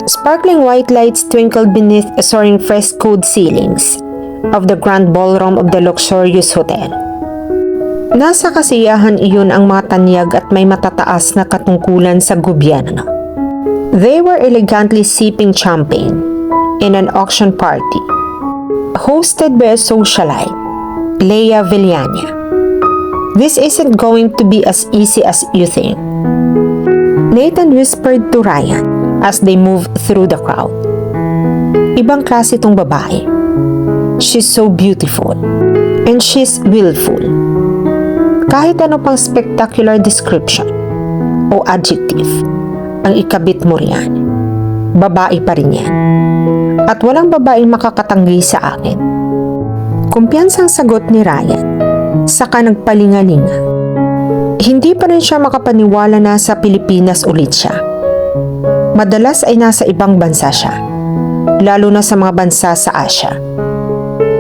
Sparkling white lights twinkled beneath soaring frescoed ceilings of the grand ballroom of the luxurious hotel. Nasa kasiyahan iyon ang mga tanyag at may matataas na katungkulan sa gobyerno. They were elegantly sipping champagne in an auction party hosted by a socialite, Leia Villania. This isn't going to be as easy as you think, Nathan whispered to Ryan as they moved through the crowd. Ibang klase tong babae. She's so beautiful and she's willful. Kahit ano pang spectacular description o adjective ang ikabit mo riyan, babae pa rin yan. At walang babaeng makakatanggi sa akin. Kumpiyansang sagot ni Ryan, saka nagpalingalinga. Hindi pa rin siya makapaniwala na sa Pilipinas ulit siya. Madalas ay nasa ibang bansa siya, lalo na sa mga bansa sa Asia.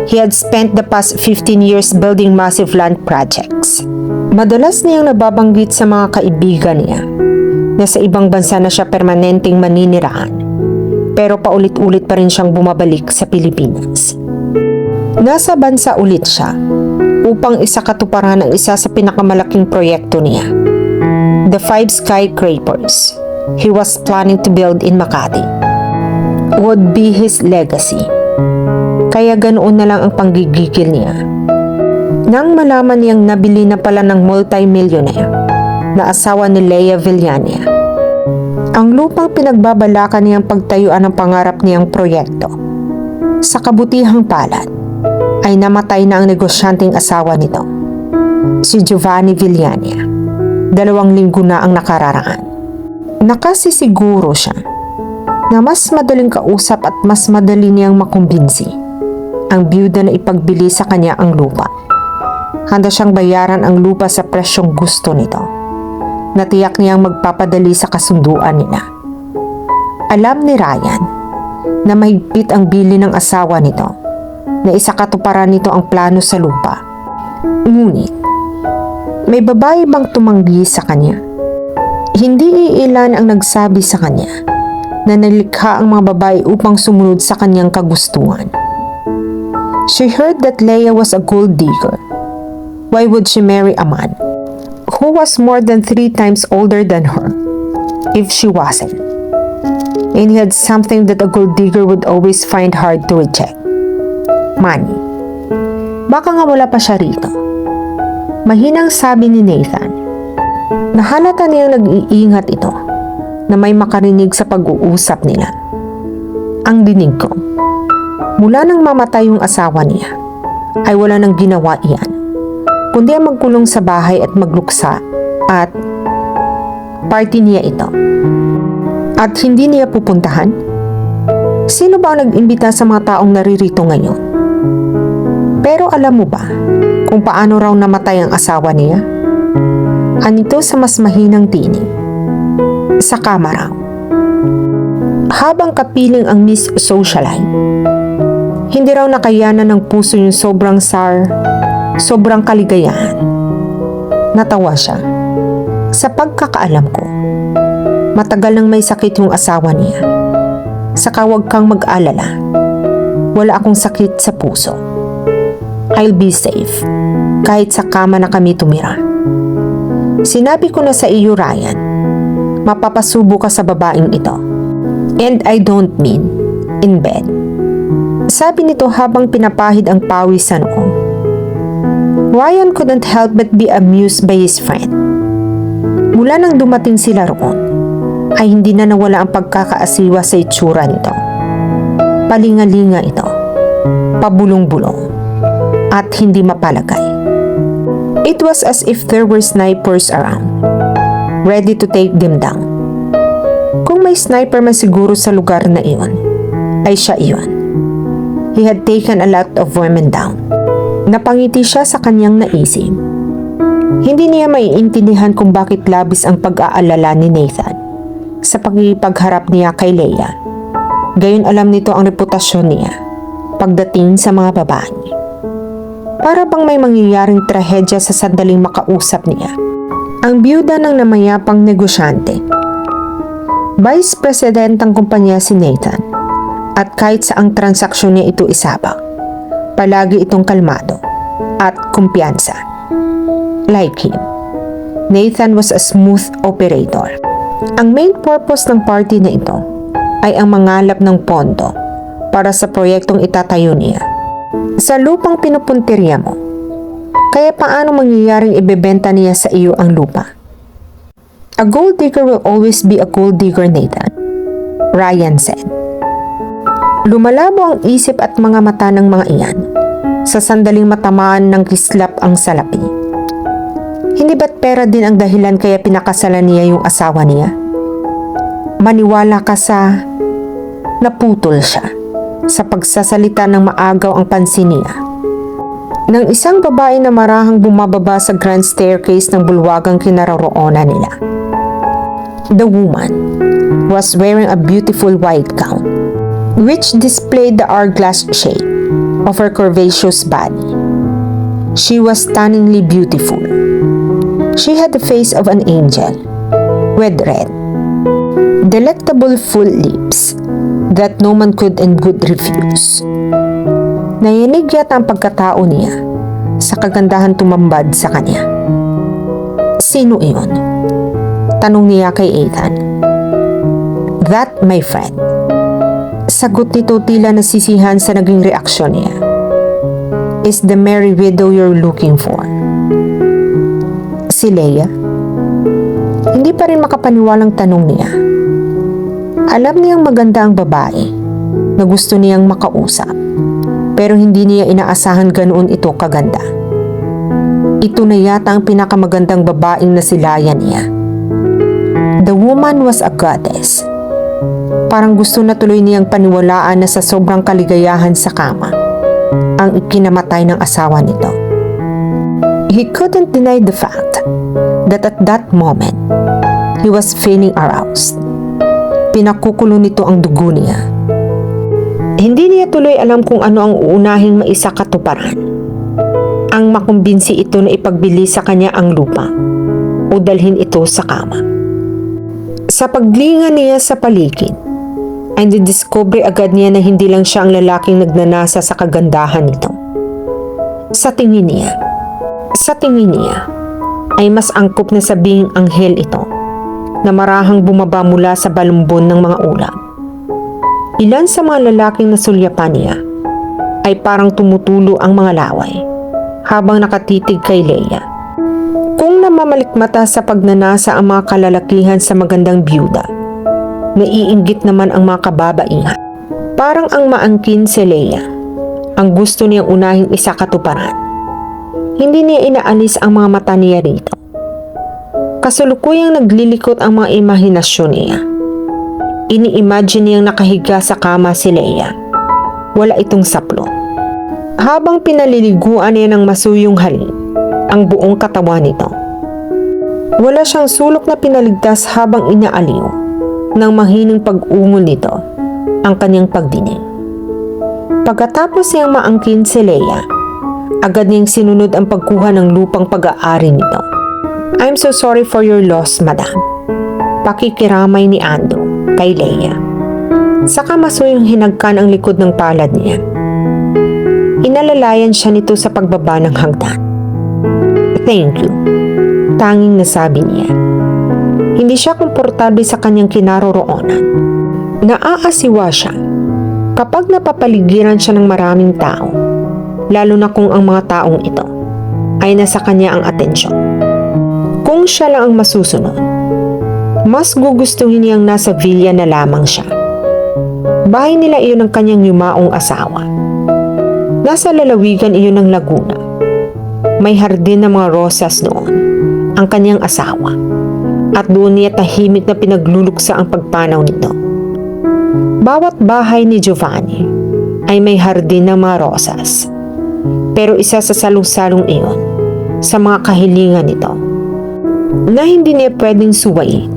He had spent the past 15 years building massive land projects. Madalas niyang nababanggit sa mga kaibigan niya na sa ibang bansa na siya permanenteng maninirahan, pero paulit-ulit pa rin siyang bumabalik sa Pilipinas. Nasa bansa ulit siya upang isakatuparan ang isa sa pinakamalaking proyekto niya, the 5 skyscrapers he was planning to build in Makati would be his legacy. Kaya ganoon na lang ang panggigigil niya nang malaman niyang nabili na pala ng multi-millionaire na asawa ni Leia Villania ang lupang pinagbabalakan niyang pagtayuan ng pangarap niyang proyekto. Sa kabutihang palad ay namatay na ang negosyanteng asawa nito, si Giovanni Villania. 2 linggo na ang nakararaan. Nakasisiguro siya na mas madaling kausap at mas madali niyang makumbinsi ang byuda na ipagbili sa kanya ang lupa. Handa siyang bayaran ang lupa sa presyong gusto nito. Natiyak niyang magpapadali sa kasunduan nila. Alam ni Ryan na mahigpit ang bili ng asawa nito, na isakatuparan nito ang plano sa lupa. Ngunit, may babae bang tumanggi sa kanya? Hindi iilan ang nagsabi sa kanya na nalikha ang mga babae upang sumunod sa kanyang kagustuhan. She heard that Leia was a gold digger. Why would she marry a man who was more than 3 times older than her if she wasn't? And he had something that a gold digger would always find hard to reject. Money. Baka nga wala pa siya rito. Mahinang sabi ni Nathan. Nahalata niyang nag-iingat ito na may makarinig sa pag-uusap nila. Ang dinig ko. Mula nang mamatay yung asawa niya, ay wala nang ginawa iyan, kundi ang magkulong sa bahay at magluksa at party niya ito. At hindi niya pupuntahan? Sino ba ang nag-imbita sa mga taong naririto ngayon? Pero alam mo ba kung paano raw namatay ang asawa niya? Anito sa mas mahinang tinig. Sa kama raw. Habang kapiling ang Miss Socialite, hindi raw nakayanan ng puso yung sobrang kaligayahan. Natawa siya. Sa pagkakaalam ko, matagal nang may sakit yung asawa niya. Saka huwag kang mag-alala. Wala akong sakit sa puso. I'll be safe kahit sa kama na kami tumira. Sinabi ko na sa iyo, Ryan, mapapasubo ka sa babaeng ito. And I don't mean in bed. Sabi nito habang pinapahid ang pawis sa noo. Ryan couldn't help but be amused by his friend. Mula nang dumating sila roon, ay hindi na nawala ang pagkakaasiwa sa itsura nito. Palingalinga ito, pabulong-bulong, at hindi mapalagay. It was as if there were snipers around, ready to take them down. Kung may sniper man siguro sa lugar na iyon, ay siya iyon. He had taken a lot of women down. Napangiti siya sa kanyang naisip. Hindi niya maiintindihan kung bakit labis ang pag-aalala ni Nathan sa pagharap niya kay Leia. Gayon alam nito ang reputasyon niya pagdating sa mga babae. Para bang may mangyayaring trahedya sa sandaling makausap niya ang byuda ng namayapang negosyante. Vice President ng kumpanya si Nathan at kahit saang transaksyon niya ito isabak, palagi itong kalmado at kumpiyansa. Like him, Nathan was a smooth operator. Ang main purpose ng party na ito ay ang mangalap ng pondo para sa proyektong itatayo niya sa lupang pinupuntirya mo. Kaya paano mangyayaring ibebenta niya sa iyo ang lupa? A gold digger will always be a gold digger, Nathan, Ryan said. Lumalabo ang isip at mga mata ng mga iyan sa sandaling matamaan ng kislap ang salapi. Hindi ba't pera din ang dahilan kaya pinakasalan niya yung asawa niya? Maniwala ka sa... Naputol siya sa pagsasalita ng maagaw ang pansin niya ng isang babae na marahang bumababa sa grand staircase ng bulwagang kinaroroonan nila. The woman was wearing a beautiful white gown which displayed the hourglass shape of her curvaceous body. She was stunningly beautiful. She had the face of an angel with red, delectable full lips that no man could and would refuse. Nayanig yata ang pagkatao niya sa kagandahan tumambad sa kanya. Sino iyon? Tanong niya kay Ethan. That, my friend. Sagot nito tila nasisihan sa naging reaksyon niya. Is the merry widow you're looking for? Si Leia? Hindi pa rin makapaniwalang tanong niya. Alam niyang maganda ang babae na gusto niyang makausap, pero hindi niya inaasahan ganoon ito kaganda. Ito na yata ang pinakamagandang babaeng nasilayan niya. The woman was a goddess. Parang gusto na tuloy niyang paniwalaan na sa sobrang kaligayahan sa kama ang ikinamatay ng asawa nito. He couldn't deny the fact that at that moment, he was feeling aroused. Pinakukulo nito ang dugo niya. Hindi niya tuloy alam kung ano ang uunahing maisakatuparan. Ang makumbinsi ito na ipagbili sa kanya ang lupa o dalhin ito sa kama. Sa paglinga niya sa paligid, ay didiscover agad niya na hindi lang siya ang lalaking nagnanasa sa kagandahan nito. Sa tingin niya, ay mas angkop na sabihing anghel ito na marahang bumaba mula sa balumbon ng mga ulap. Ilan sa mga lalaking nasulyapan niya ay parang tumutulo ang mga laway habang nakatitig kay Leia. Kung namamalikmata sa pagnanasa ang mga kalalakihan sa magandang byuda, naiinggit naman ang mga kababaihan. Parang ang maangkin si Leia, ang gusto niyang unahing isakatuparan. Hindi niya inaalis ang mga mata niya rito. Kasalukuyang naglilikot ang mga imahinasyon niya. Ini-imagine niyang nakahiga sa kama si Leia. Wala itong saplo. Habang pinaliliguan niya ng masuyong halik ang buong katawan nito. Wala siyang sulok na pinaligtas habang inaaliw ng mahining pag-ungol nito ang kanyang pagdinig. Pagkatapos niyang maangkin si Leia, agad niyang sinunod ang pagkuha ng lupang pag-aari nito. I'm so sorry for your loss, madam. Pakikiramay ni Ando kay Leia. Saka masuyong hinagkan ang likod ng palad niya. Inalalayan siya nito sa pagbaba ng hagdan. Thank you. Tanging nasabi niya. Hindi siya komportable sa kanyang kinaroroonan. Naaasiwa siya kapag napapaligiran siya ng maraming tao, lalo na kung ang mga taong ito ay nasa kanya ang atensyon. Kung siya lang ang masusunod, mas gugustuhin niyang nasa villa na lamang siya. Bahay nila iyon ng kanyang yumaong asawa. Nasa lalawigan iyon ng Laguna. May hardin ng mga rosas noon ang kanyang asawa at doon niya tahimik na pinagluluksa ang pagpanaw nito. Bawat bahay ni Giovanni ay may hardin ng mga rosas, pero isa sa salong-salong iyon sa mga kahilingan nito na hindi niya pwedeng suwayin.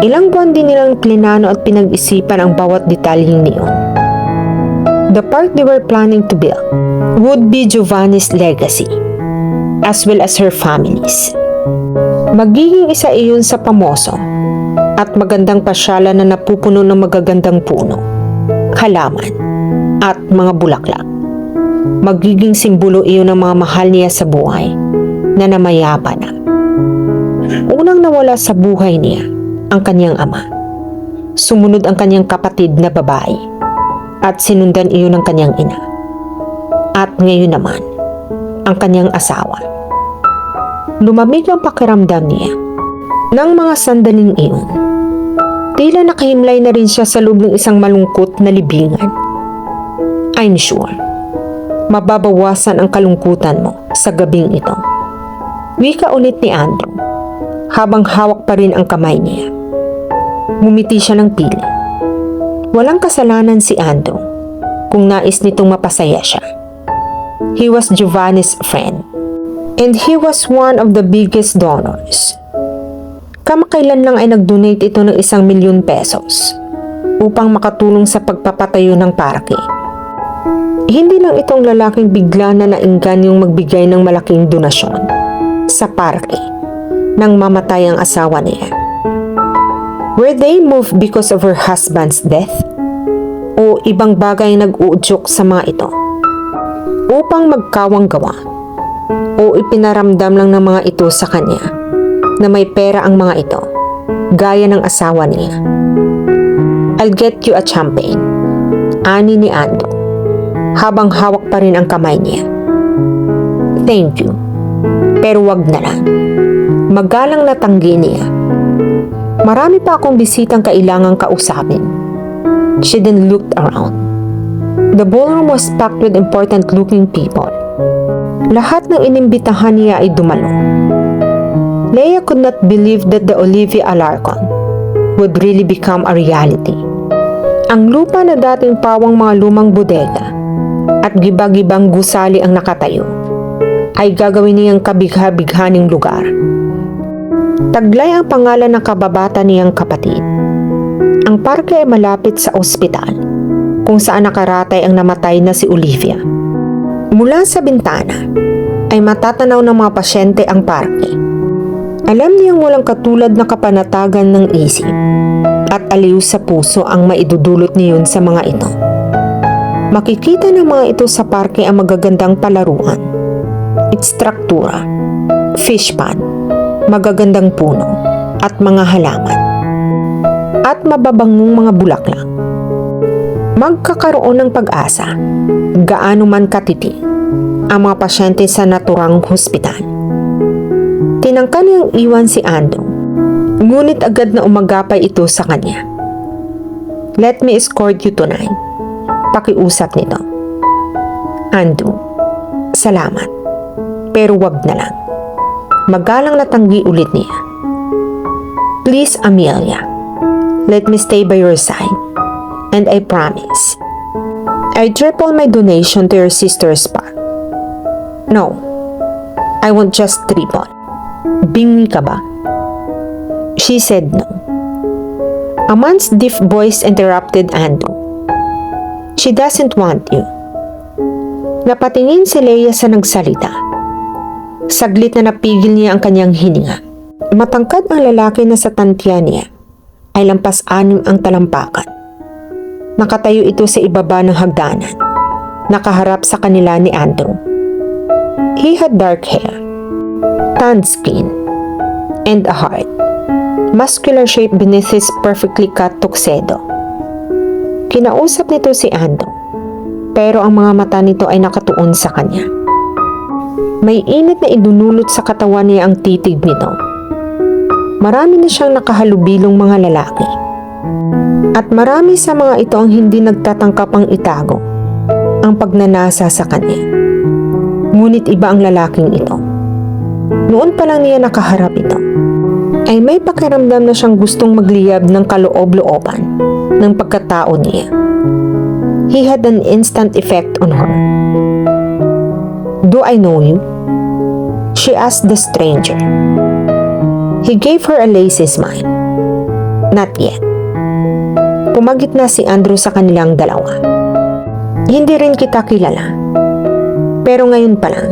Ilang buwan din nilang plinano at pinag-isipan ang bawat detalyeng niyon. The park they were planning to build would be Giovanni's legacy, as well as her family's. Magiging isa iyon sa pamoso at magandang pasyalan na napupuno ng magagandang puno, halaman, at mga bulaklak. Magiging simbolo iyon ng mga mahal niya sa buhay na namayapa na. Unang nawala sa buhay niya ang kanyang ama. Sumunod ang kanyang kapatid na babae at sinundan iyon ng kanyang ina. At ngayon naman, ang kanyang asawa. Lumamig ang pakiramdam niya. Nang mga sandaling iyon, tila nakahimlay na rin siya sa loob ng isang malungkot na libingan. I'm sure, mababawasan ang kalungkutan mo sa gabing ito. Wika ulit ni Andrew, habang hawak pa rin ang kamay niya. Ngumiti siya ng pili. Walang kasalanan si Andrew kung nais nitong mapasaya siya. He was Giovanni's friend, and he was one of the biggest donors. Kamakailan lang ay nag-donate ito ng 1,000,000 pesos upang makatulong sa pagpapatayo ng parke. Hindi lang itong lalaking bigla na nainggan yung magbigay ng malaking donasyon sa parke nang mamatay ang asawa niya. Were they moved because of her husband's death? O ibang bagay ang nag-uudyok sa mga ito? Upang magkawang gawa? O ipinaramdam lang ng mga ito sa kanya na may pera ang mga ito, gaya ng asawa niya? I'll get you a champagne, ani ni Andrew, habang hawak pa rin ang kamay niya. Thank you, pero wag na lang. Magalang na tanggi niya. Marami pa akong bisitang kailangang kausapin. She then looked around. The ballroom was packed with important-looking people. Lahat ng inimbitahan niya ay dumalo. Leia could not believe that the Olivia Alarcon would really become a reality. Ang lupa na dating pawang mga lumang bodega at giba-gibang gusali ang nakatayo ay gagawin niyang kabigha-bighaning lugar. Taglay ang pangalan ng kababata niyang kapatid. Ang parke ay malapit sa ospital kung saan nakaratay ang namatay na si Olivia. Mula sa bintana ay matatanaw ng mga pasyente ang parke. Alam niyang walang katulad na kapanatagan ng isip at aliw sa puso ang maidudulot niyon sa mga ito. Makikita ng mga ito sa parke ang magagandang palaruan, istruktura, fish pond, magagandang puno at mga halaman, at mababangong mga bulaklak. Magkakaroon ng pag-asa, gaano man katiting, ang mga pasyente sa naturang hospital. Tinangka niyang iwan si Andrew, ngunit agad na umagapay ito sa kanya. Let me escort you tonight. Pakiusap nito. Andrew, salamat, pero wag na lang. Magalang natanggi ulit niya. Please, Amelia, let me stay by your side. And I promise, I triple my donation to your sister's park. No, I won't just triple. Bingi ka ba? She said no. A man's deep voice interrupted Andrew. She doesn't want you. Napatingin si Leia sa nagsalita. Saglit na napigil niya ang kanyang hininga. Matangkad ang lalaki na sa tantiya niya ay lampas-anim ang talampakan. Nakatayo ito sa ibaba ng hagdanan, nakaharap sa kanila ni Andrew. He had dark hair, tanned skin, and a heart, muscular shape beneath his perfectly cut tuxedo. Kinausap nito si Andrew, pero ang mga mata nito ay nakatuon sa kanya. May init na idunulot sa katawan niya ang titig nito. Marami na siyang nakahalubilong mga lalaki. At marami sa mga ito ang hindi nagtatangkap ang itago ang pagnanasa sa kanya. Ngunit iba ang lalaking ito. Noon pa lang niya nakaharap ito, ay may pakiramdam na siyang gustong magliyab ng kaloob-looban ng pagkatao niya. He had an instant effect on her. Do I know you? She asked the stranger. He gave her a lazy smile. Not yet. Pumagit na si Andrew sa kanilang dalawa. Hindi rin kita kilala. Pero ngayon pa lang,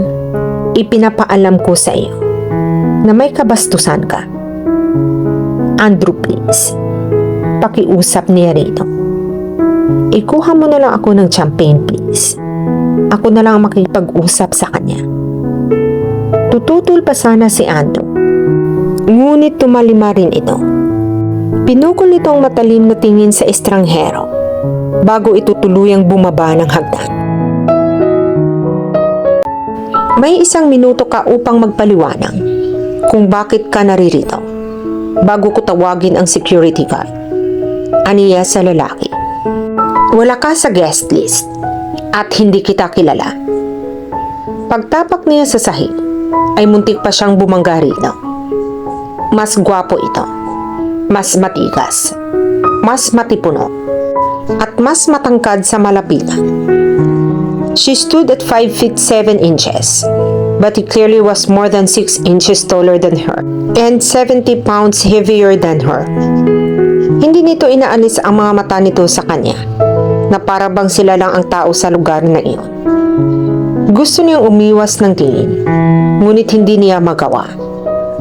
ipinapaalam ko sa iyo na may kabastusan ka. Andrew, please. Pakiusap niya rito. Ikuha mo na lang ako ng champagne, please. Ako na lang makipag-usap sa kanya. Tututol pa sana si Andrew. Ngunit tumalima rin ito. Pinukol nito ang matalim na tingin sa estranghero bago ito tuluyang bumaba ng hagdan. May 1 minuto ka upang magpaliwanag kung bakit ka naririto bago ko tawagin ang security guard. Aniya sa lalaki. Wala ka sa guest list at hindi kita kilala. Pagtapak niya sa sahig ay muntik pa siyang bumangga rito. Mas gwapo ito, mas matigas, mas matipuno, at mas matangkad sa malapitan. She stood at 5 feet 7 inches, but he clearly was more than 6 inches taller than her and 70 pounds heavier than her. Hindi nito inaalis ang mga mata nito sa kanya, na para bang sila lang ang tao sa lugar na iyon. Gusto niyang umiwas ng tingin, ngunit hindi niya magawa,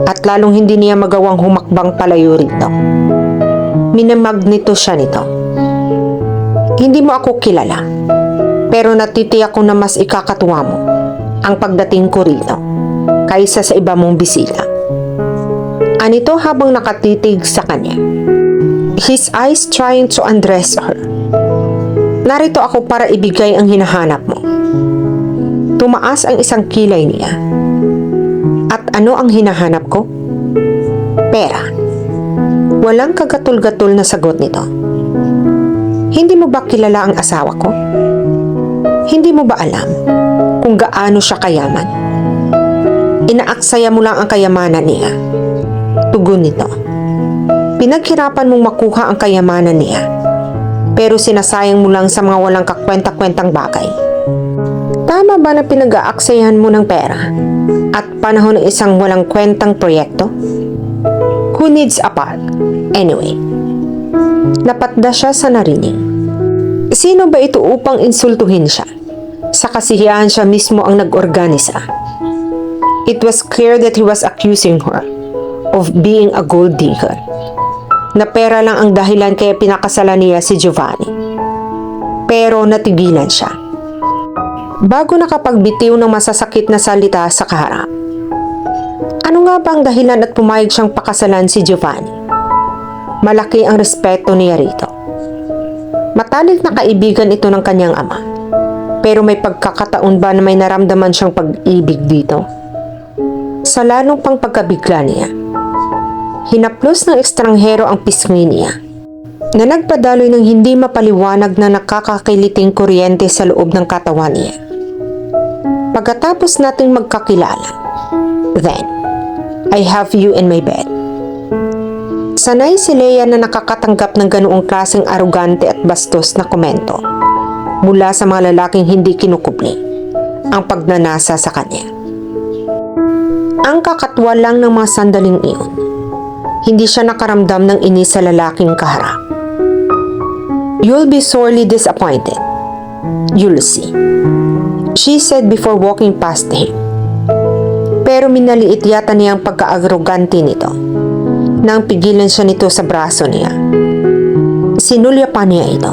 at lalong hindi niya magawang humakbang palayo rito. Minamagneto siya nito. Hindi mo ako kilala, pero natitiyak ko na mas ikakatuwa mo ang pagdating ko rito kaysa sa iba mong bisita. Anito habang nakatitig sa kanya, his eyes trying to undress her. Narito ako para ibigay ang hinahanap mo. Tumaas ang isang kilay niya. At ano ang hinahanap ko? Pera. Walang kagatol-gatol na sagot nito. Hindi mo ba kilala ang asawa ko? Hindi mo ba alam kung gaano siya kayaman? Inaaksaya mo lang ang kayamanan niya. Tugon nito. Pinaghirapan mong makuha ang kayamanan niya, pero sinasayang mo lang sa mga walang kakwenta-kwentang bagay. Tama ba na pinag-aaksayahan mo ng pera at panahon ng isang walang kwentang proyekto? Who needs a park? Anyway, napatda siya sa narinig. Sino ba ito upang insultuhin siya? Sa kasiyahan siya mismo ang nag-organisa. It was clear that he was accusing her of being a gold digger. Na pera lang ang dahilan kaya pinakasalan niya si Giovanni. Pero natigilan siya. Bago nakapagbitiw ng masasakit na salita sa kaharap. Ano nga ba ang dahilan at pumayag siyang pakasalan si Giovanni? Malaki ang respeto niya rito. Matalik na kaibigan ito ng kanyang ama. Pero may pagkakataon ba na may naramdaman siyang pag-ibig dito? Sa lalong pang pagkabigla niya, hinaplos ng estranghero ang pisngi niya na nagpadaloy ng hindi mapaliwanag na nakakakiliting kuryente sa loob ng katawan niya. Pagkatapos nating magkakilala, then, I have you in my bed. Sanay si Leia na nakakatanggap ng ganoong klaseng arugante at bastos na komento mula sa mga lalaking hindi kinukubli ang pagnanasa sa kanya. Ang kakatwa lang ng mga sandaling iyon, hindi siya nakaramdam ng inis sa lalaking kaharap. You'll be sorely disappointed. You'll see, she said before walking past him. Pero minaliit yata niya ang pagka-arrogante nito nang pigilan siya nito sa braso niya. Sinulya pa niya ito.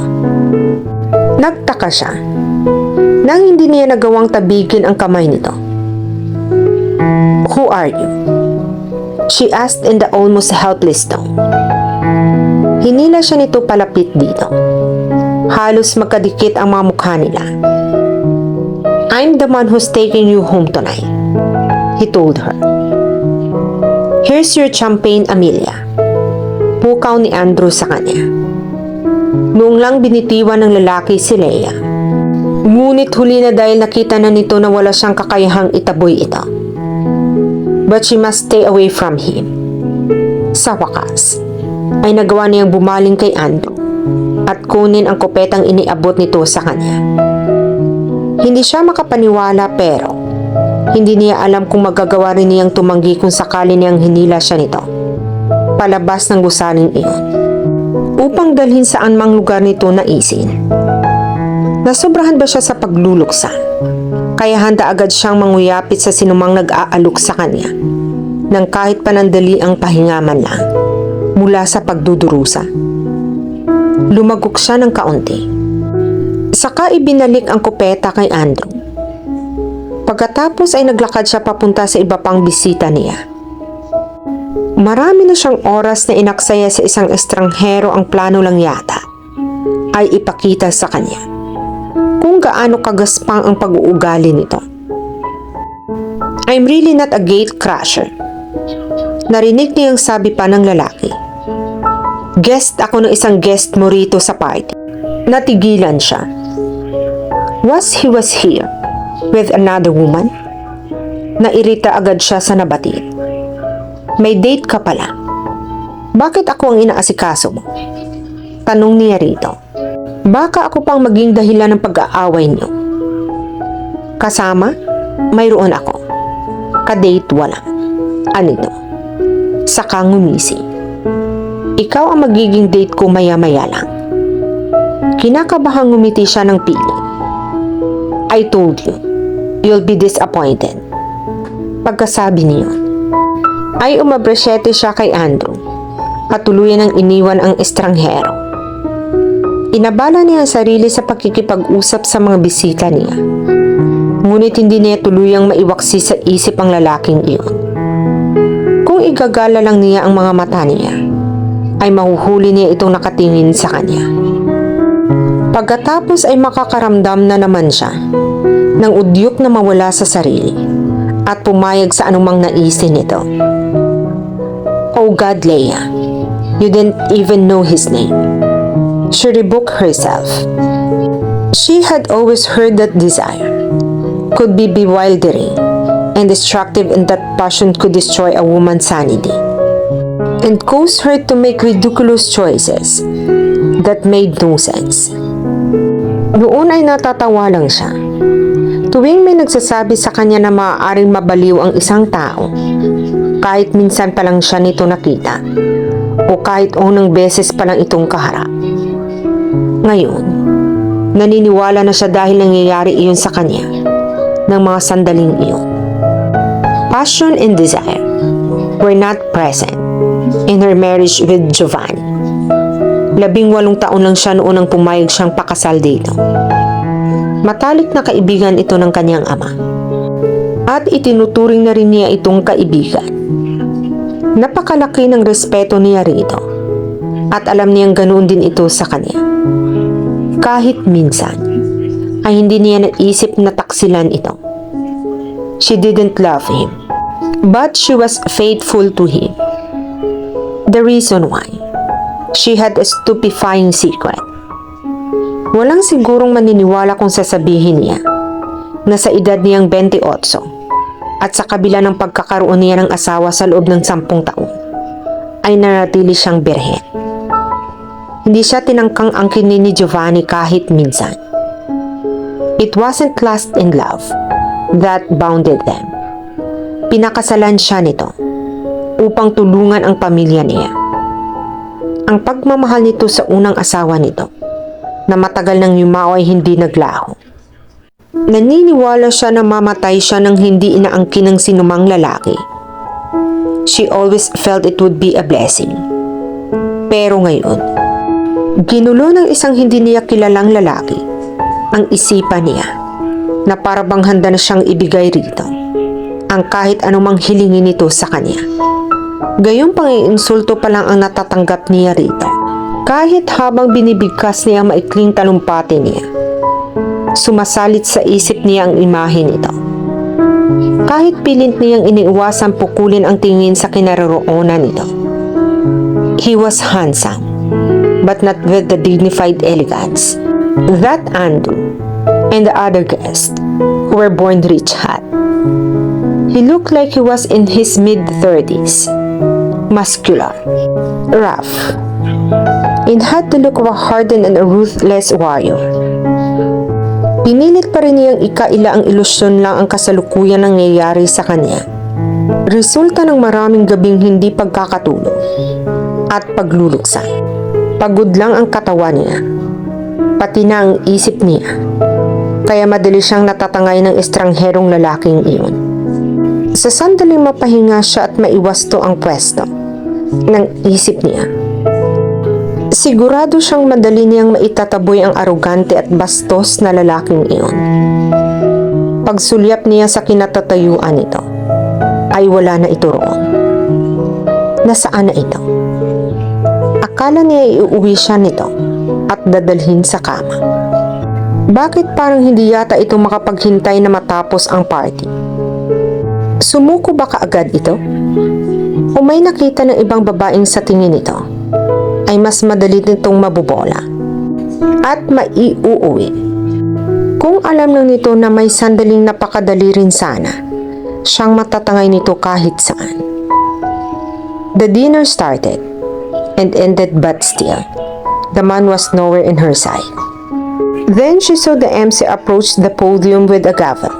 Nagtaka siya nang hindi niya nagawang tabigin ang kamay nito. Who are you? She asked in the almost helpless tone. Hinila siya nito palapit dito. Halos magkadikit ang mga mukha nila. I'm the one who's taking you home tonight, he told her. Here's your champagne, Amelia. Pukaw ni Andrew sa kanya. Noong lang binitiwan ng lalaki si Leia. Ngunit huli na dahil nakita na nito na wala siyang kakayahang itaboy ito. But she must stay away from him. Sa wakas, ay nagawa niyang bumaling kay Andrew at kunin ang kopetang iniabot nito sa kanya. Hindi siya makapaniwala pero hindi niya alam kung magagawa rin niyang tumanggi kung sakali niyang hinila siya nito palabas ng gusaling iyon upang dalhin saan mang lugar nito naisin. Nasobrahan ba siya sa pagluluksa? Kaya handa agad siyang manguyapit sa sinumang nag-aalok sa kanya nang kahit panandali ang pahinga man lang. mula sa pagdudurusa. Lumagok siya ng kaunti. Saka ibinalik ang kupeta kay Andrew. Pagkatapos ay naglakad siya papunta sa iba pang bisita niya. Marami na siyang oras na inaksaya sa isang estranghero, ang plano lang yata ay ipakita sa kanya kung gaano kagaspang ang pag-uugali nito. I'm really not a gate crasher. Narinig niyang sabi pa ng lalaki. Guest ako ng isang guest mo rito sa party. Natigilan siya. Was here with another woman? Nairita agad siya sa nabatid. May date ka pala. Bakit ako ang inaasikaso mo? Tanong niya rito. Baka ako pang maging dahilan ng pag-aaway niyo. Kasama? Mayroon ako. Kadate wala. Anito? Saka ngumisi. Ikaw ang magiging date ko maya-maya lang. Kinakabahang ngumiti siya ng pilit. I told you, you'll be disappointed. Pagkasabi niyon, ay umapresyete siya kay Andrew at tuluyan ng iniwan ang estranghero. Inabala niya ang sarili sa pakikipag-usap sa mga bisita niya. Ngunit hindi niya tuluyang maiwaksi sa isip ang lalaking iyon. Kung igagala lang niya ang mga mata niya, ay mahuhuli niya itong nakatingin sa kanya. Pagkatapos ay makakaramdam na naman siya ng udyok na mawala sa sarili at pumayag sa anumang naisin nito. Oh God, Leia, you didn't even know his name. She rebuked herself. She had always heard that desire could be bewildering and destructive, and that passion could destroy a woman's sanity and cause her to make ridiculous choices that made no sense. Noon ay natatawa lang siya. Tuwing may nagsasabi sa kanya na maaaring mabaliw ang isang tao, kahit minsan pa lang siya nito nakita, o kahit unang beses pa lang itong kaharap. Ngayon, naniniwala na siya dahil nangyayari iyon sa kanya ng mga sandaling iyon. Passion and desire were not present in her marriage with Giovanni. 18 taon lang siya noon nang pumayag siyang pakasal dito. Matalik na kaibigan ito ng kanyang ama. At itinuturing na rin niya itong kaibigan. Napakalaki ng respeto niya rito. At alam niyang ganoon din ito sa kanya. Kahit minsan, ay hindi niya naisip na taksilan ito. She didn't love him, but she was faithful to him. The reason why, she had a stupefying secret. Walang sigurong maniniwala kung sasabihin niya na sa edad niyang 28 at sa kabila ng pagkakaroon niya ng asawa sa loob ng 10 taon, ay nanatili siyang birhen. Hindi siya tinangkang angkinin ni Giovanni kahit minsan. It wasn't lust in love that bounded them. Pinakasalan siya nito upang tulungan ang pamilya niya. Ang pagmamahal nito sa unang asawa nito na matagal nang yumao ay hindi naglaho. Naniniwala siya na mamatay siya nang hindi inaangkin ng sinumang lalaki. She always felt it would be a blessing. Pero ngayon, ginulo ng isang hindi niya kilalang lalaki ang isipan niya na parabang handa na siyang ibigay rito ang kahit anumang hilingin nito sa kanya. Gayong pang-iinsulto pa lang ang natatanggap niya rito. Kahit habang binibigkas niya ang maikling talumpati niya, sumasalit sa isip niya ang imahe nito. Kahit pilit niyang iniiwasang pukulin ang tingin sa kinaroroonan nito. He was handsome, but not with the dignified elegance that Andrew and the other guests who were born rich had. He looked like he was in his mid-30s, muscular, rough, and had the look of a hardened and a ruthless warrior. Pinilit pa rin niyang ikaila ang ilusyon lang ang kasalukuyan nangyayari sa kanya. Resulta ng maraming gabing hindi pagkakatulog at pagluluksa. Pagod lang ang katawan niya, pati na ang isip niya. Kaya madali siyang natatangay ng estrangherong lalaking iyon. Sa sandaling mapahinga siya at maiwasto ang pwesto, ng isip niya. Sigurado siyang madali niyang maitataboy ang arogante at bastos na lalaking iyon. Pagsulyap niya sa kinatatayuan nito, ay wala na ito roon. Nasaan na ito? Akala niya iuwi siya nito at dadalhin sa kama. Bakit parang hindi yata ito makapaghintay na matapos ang party? Sumuko ba kaagad ito? O may nakita ng ibang babaeng sa tingin nito ay mas madali nitong mabubola at maiuuwi? Kung alam lang nito na may sandaling napakadali rin sana siyang matatangay nito kahit saan. The dinner started and ended, but still, the man was nowhere in her sight. Then she saw the MC approach the podium with a gavel.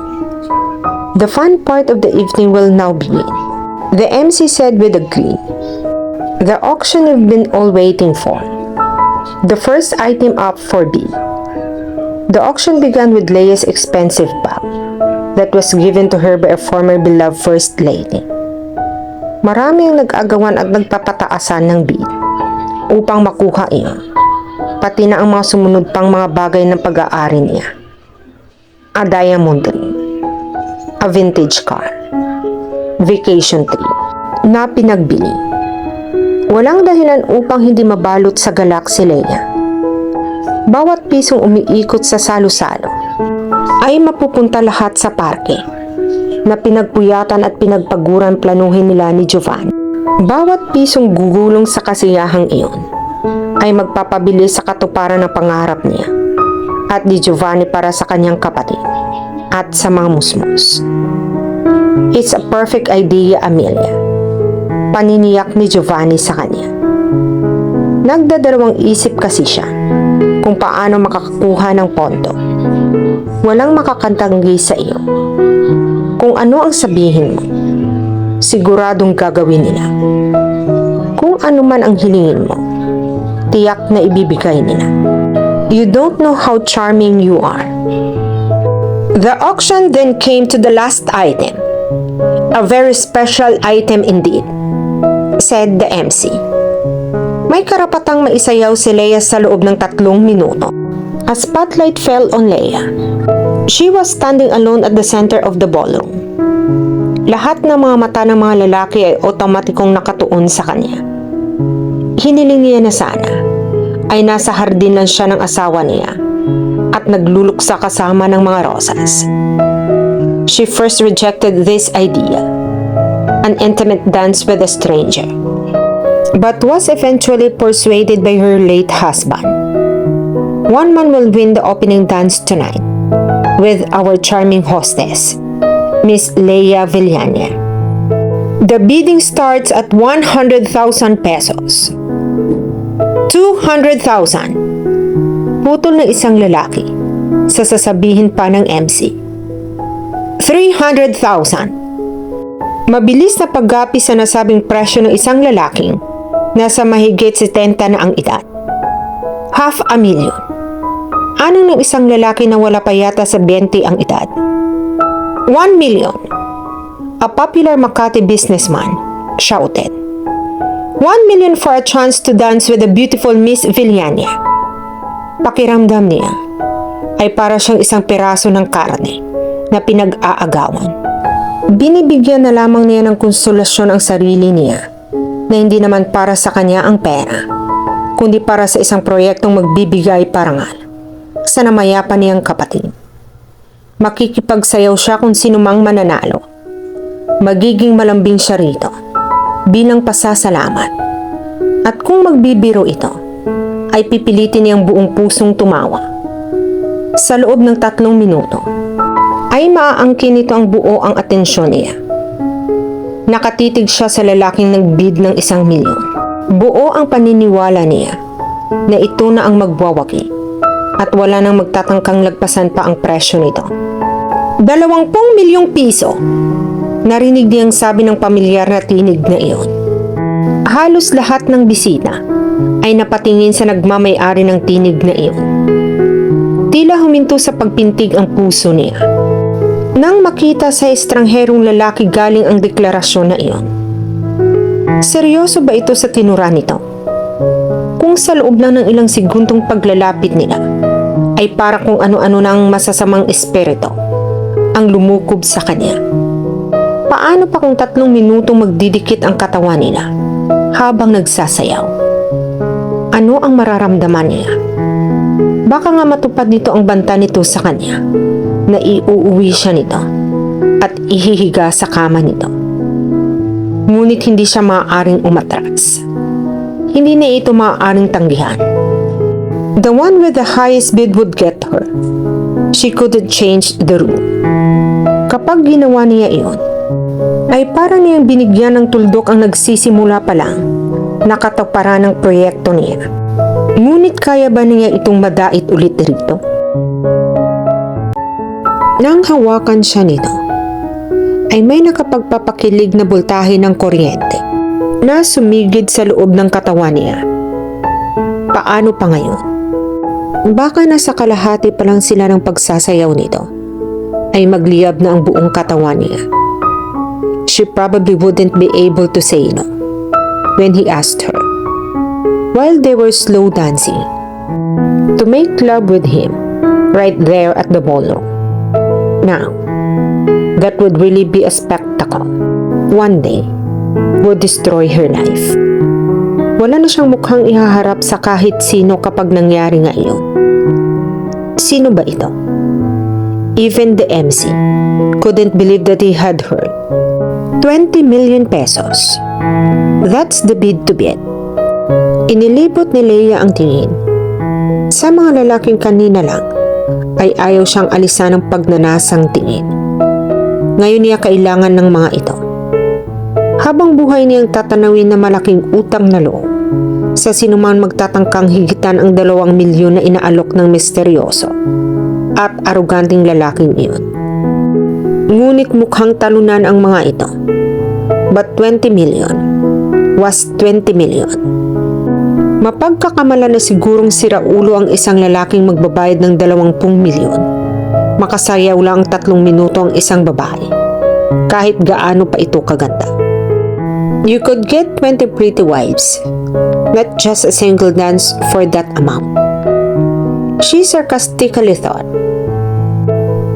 The fun part of the evening will now begin, the MC said with a grin. The auction you've been all waiting for. The first item up for bid. The auction began with Leia's expensive bag that was given to her by a former beloved First Lady. Marami ang nag-agawan at nagpapataasan ng bid upang makuha iyon, pati na ang mga sumunod pang mga bagay ng pag-aari niya. A diamond ring, a vintage car, vacation trip na pinagbili. Walang dahilan upang hindi mabalot sa galak si Leia. Bawat pisong umiikot sa salo-salo ay mapupunta lahat sa parke na pinagpuyatan at pinagpaguran planuhin nila ni Giovanni. Bawat pisong gugulong sa kasiyahang iyon ay magpapabili sa katuparan ng pangarap niya at ni Giovanni para sa kanyang kapatid at sa mga musmos. It's a perfect idea, Amelia. Paniniyak ni Giovanni sa kanya. Nagdadalawang isip kasi siya kung paano makakakuha ng pondo. Walang makakantanggi sa iyo. Kung ano ang sabihin mo, siguradong gagawin nila. Kung ano man ang hilingin mo, tiyak na ibibigay nila. You don't know how charming you are. The auction then came to the last item. A very special item indeed, said the MC. May karapatang maisayaw si Leia sa loob ng 3 minuto. A spotlight fell on Leia. She was standing alone at the center of the ballroom. Lahat ng mga mata ng mga lalaki ay otomatikong nakatuon sa kanya. Hiniling niya na sana ay nasa hardin lang siya ng asawa niya at nagluluksa kasama ng mga rosas. She first rejected this idea, an intimate dance with a stranger, but was eventually persuaded by her late husband. One man will win the opening dance tonight with our charming hostess, Miss Leia Villania. The bidding starts at 100,000 pesos. 200,000. Putol ng isang lalaki sa sasabihin pa ng MC. 300,000. Mabilis na paggapi sa nasabing presyo ng isang lalaking nasa mahigit 70 na ang edad. 500,000. Ano ng isang lalaki na wala pa yata sa 20 ang edad? 1 million. A popular Makati businessman shouted. 1 million for a chance to dance with the beautiful Miss Villania. Pakiramdam niya ay para siyang isang piraso ng karne na pinag-aagawan. Binibigyan na lamang niya ng konsolasyon ang sarili niya na hindi naman para sa kanya ang pera, kundi para sa isang proyektong magbibigay parangal sa namayapan niyang kapatid. Makikipagsayaw siya kung sino mang mananalo. Magiging malambing siya rito bilang pasasalamat. At kung magbibiro ito, ay pipilitin niyang buong pusong tumawa. Sa loob ng 3 minuto, ay maaangkin nito ang buo ang atensyon niya. Nakatitig siya sa lalaking nagbid ng 1 milyon. Buo ang paniniwala niya na ito na ang magwawagi at wala nang magtatangkang lagpasan pa ang presyo nito. 20 milyong piso. Narinig niyang sabi ng pamilyar na tinig na iyon. Halos lahat ng bisita ay napatingin sa nagmamay-ari ng tinig na iyon. Tila huminto sa pagpintig ang puso niya nang makita sa estrangherong lalaki galing ang deklarasyon na iyon. Seryoso ba ito sa tinura nito? Kung sa loob lang ng ilang segundong paglalapit nila, ay para kung ano-ano ng masasamang espiritu ang lumukob sa kanya. Paano pa kung 3 minutong magdidikit ang katawan nila habang nagsasayaw? Ano ang mararamdaman niya? Baka nga matupad nito ang banta nito sa kanya na iuuwi siya nito at ihihiga sa kama nito. Ngunit hindi siya maaaring umatras. Hindi na ito maaaring tanggihan. The one with the highest bid would get her. She couldn't change the rule. Kapag ginawa niya iyon, ay para niyang binigyan ng tuldok ang nagsisimula pa lang nakataparan ng proyekto niya. Ngunit kaya ba niya itong madait ulit rito? Nang hawakan siya nito, ay may nakapagpapakilig na boltahe ng kuryente na sumigid sa loob ng katawan niya. Paano pa ngayon? Baka nasa kalahati pa lang sila ng pagsasayaw nito, ay magliyab na ang buong katawan niya. She probably wouldn't be able to say no when he asked her, while they were slow dancing, to make love with him right there at the ballroom. Now, that would really be a spectacle. One day, would destroy her life. Wala na siyang mukhang ihaharap sa kahit sino kapag nangyari nga iyon. Sino ba ito? Even the MC couldn't believe that he had heard 20 million pesos. That's the bid to bet. Inilibot ni Leia ang tingin. Sa mga lalaking kanina lang, ay ayaw siyang alisan ng pagnanasang tingin. Ngayon niya kailangan ng mga ito. Habang buhay niyang tatanawin na malaking utang na loob sa sinuman magtatangkang higitan ang 2 milyon na inaalok ng misteryoso at aruganting lalaking iyon. Ngunit mukhang talunan ang mga ito. But 20 million was 20 million. Mapagkakamala na sigurong siraulo ang isang lalaking magbabayad ng 20 milyon. Makasayaw lang 3 minuto ang isang babae, kahit gaano pa ito kaganda. You could get 20 pretty wives, not just a single dance for that amount. She sarcastically thought.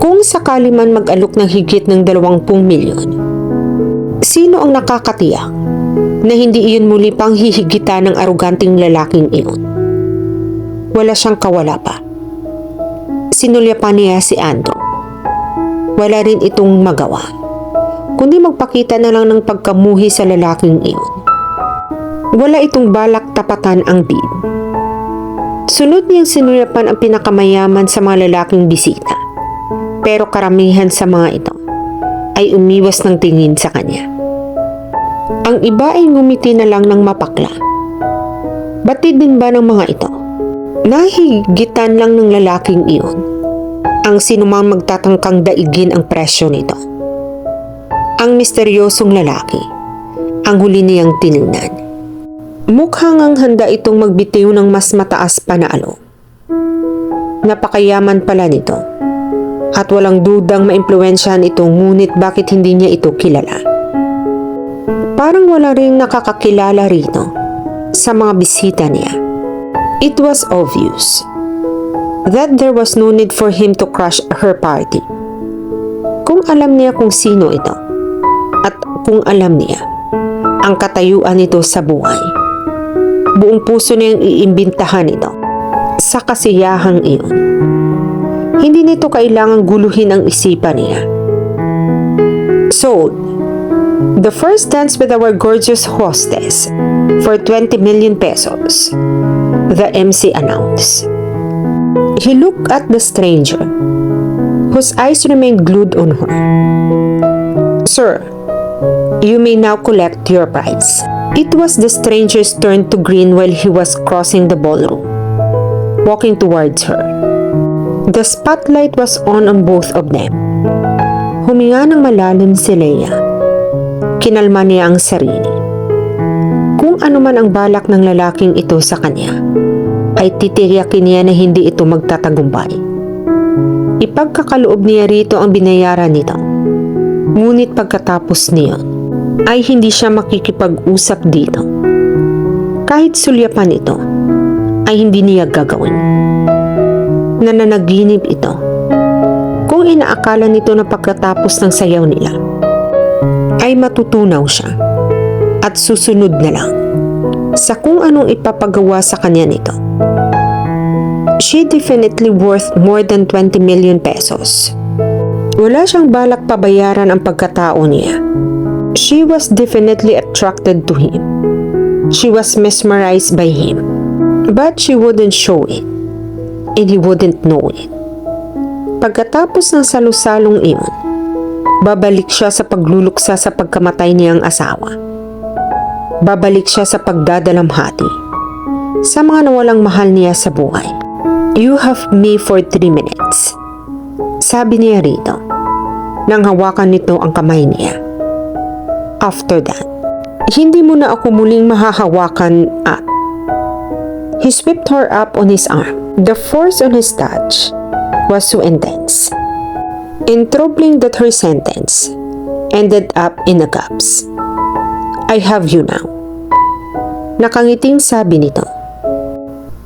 Kung sakali man mag-alok ng higit ng 20 milyon, sino ang nakakatiyak na hindi iyon muli pang hihigitan ng aruganting lalaking iyon? Wala siyang kawala pa. Sinulyapan niya si Andrew. Wala rin itong magawa, kundi magpakita na lang ng pagkamuhi sa lalaking iyon. Wala itong balak tapatan ang bid. Sunod niyang sinulyapan ang pinakamayaman sa mga lalaking bisita, pero karamihan sa mga ito ay umiwas ng tingin sa kanya. Ang iba ay ngumiti na lang ng mapakla. Batid din ba ng mga ito? Nahigitan lang ng lalaking iyon ang sinumang magtatangkang daigin ang presyo nito. Ang misteryosong lalaki ang huli niyang tiningnan. Mukhang ang handa itong magbitiw ng mas mataas pa na alok. Napakayaman pala nito at walang dudang maimpluwensyahan ito, ngunit bakit hindi niya ito kilala? Parang wala ring nakakakilala rito sa mga bisita niya. It was obvious that there was no need for him to crush her party. Kung alam niya kung sino ito at kung alam niya ang katayuan nito sa buhay, buong puso niyang iimbintahan ito sa kasiyahang iyon. Hindi nito kailangang guluhin ang isipan niya. So, the first dance with our gorgeous hostess for 20 million pesos, the MC announced. He looked at the stranger, whose eyes remained glued on her. Sir, you may now collect your prize. It was the stranger's turn to grin while he was crossing the ballroom, walking towards her. The spotlight was on both of them. Huminga ng malalim si Leia. Kinalma niya ang sarili. Kung ano man ang balak ng lalaking ito sa kanya, ay titiyakin niya na hindi ito magtatagumpay. Ipagkakaloob niya rito ang binayaran nito. Ngunit pagkatapos niyon, ay hindi siya makikipag-usap dito. Kahit sulyapan ito, ay hindi niya gagawin. Nananaginip ito. Kung inaakala nito na pagkatapos ng sayaw nila, ay matutunaw siya at susunod na lang sa kung anong ipapagawa sa kanya nito. She definitely worth more than 20 million pesos. Wala siyang balak pabayaran ang pagkatao niya. She was definitely attracted to him. She was mesmerized by him. But she wouldn't show it. And he wouldn't know it. Pagkatapos ng salusalong iyon, babalik siya sa pagluluksa sa pagkamatay niyang asawa. Babalik siya sa pagdadalamhati sa mga nawalang mahal niya sa buhay. You have me for 3 minutes. Sabi niya rito, nang hawakan nito ang kamay niya. After that, hindi mo na ako muling mahahawakan at he swept her up on his arm. The force on his touch was so intense and troubling that her sentence ended up in a gasp. I have you now. Nakangiting sabi nito.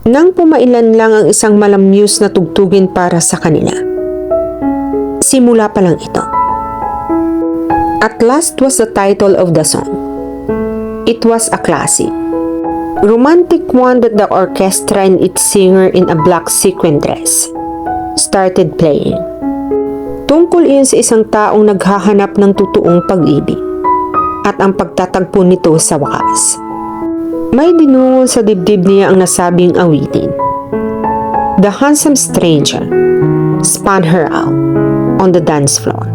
Nang pumailan lang ang isang malamyos na tugtugin para sa kanila. Simula pa lang ito. At last was the title of the song. It was a classic. Romantic one that the orchestra and its singer in a black sequin dress started playing. Tungkol iyon sa isang taong naghahanap ng totoong pag-ibig at ang pagtatagpo nito sa wakas. May dinungol sa dibdib niya ang nasabing awitin. The handsome stranger spun her out on the dance floor,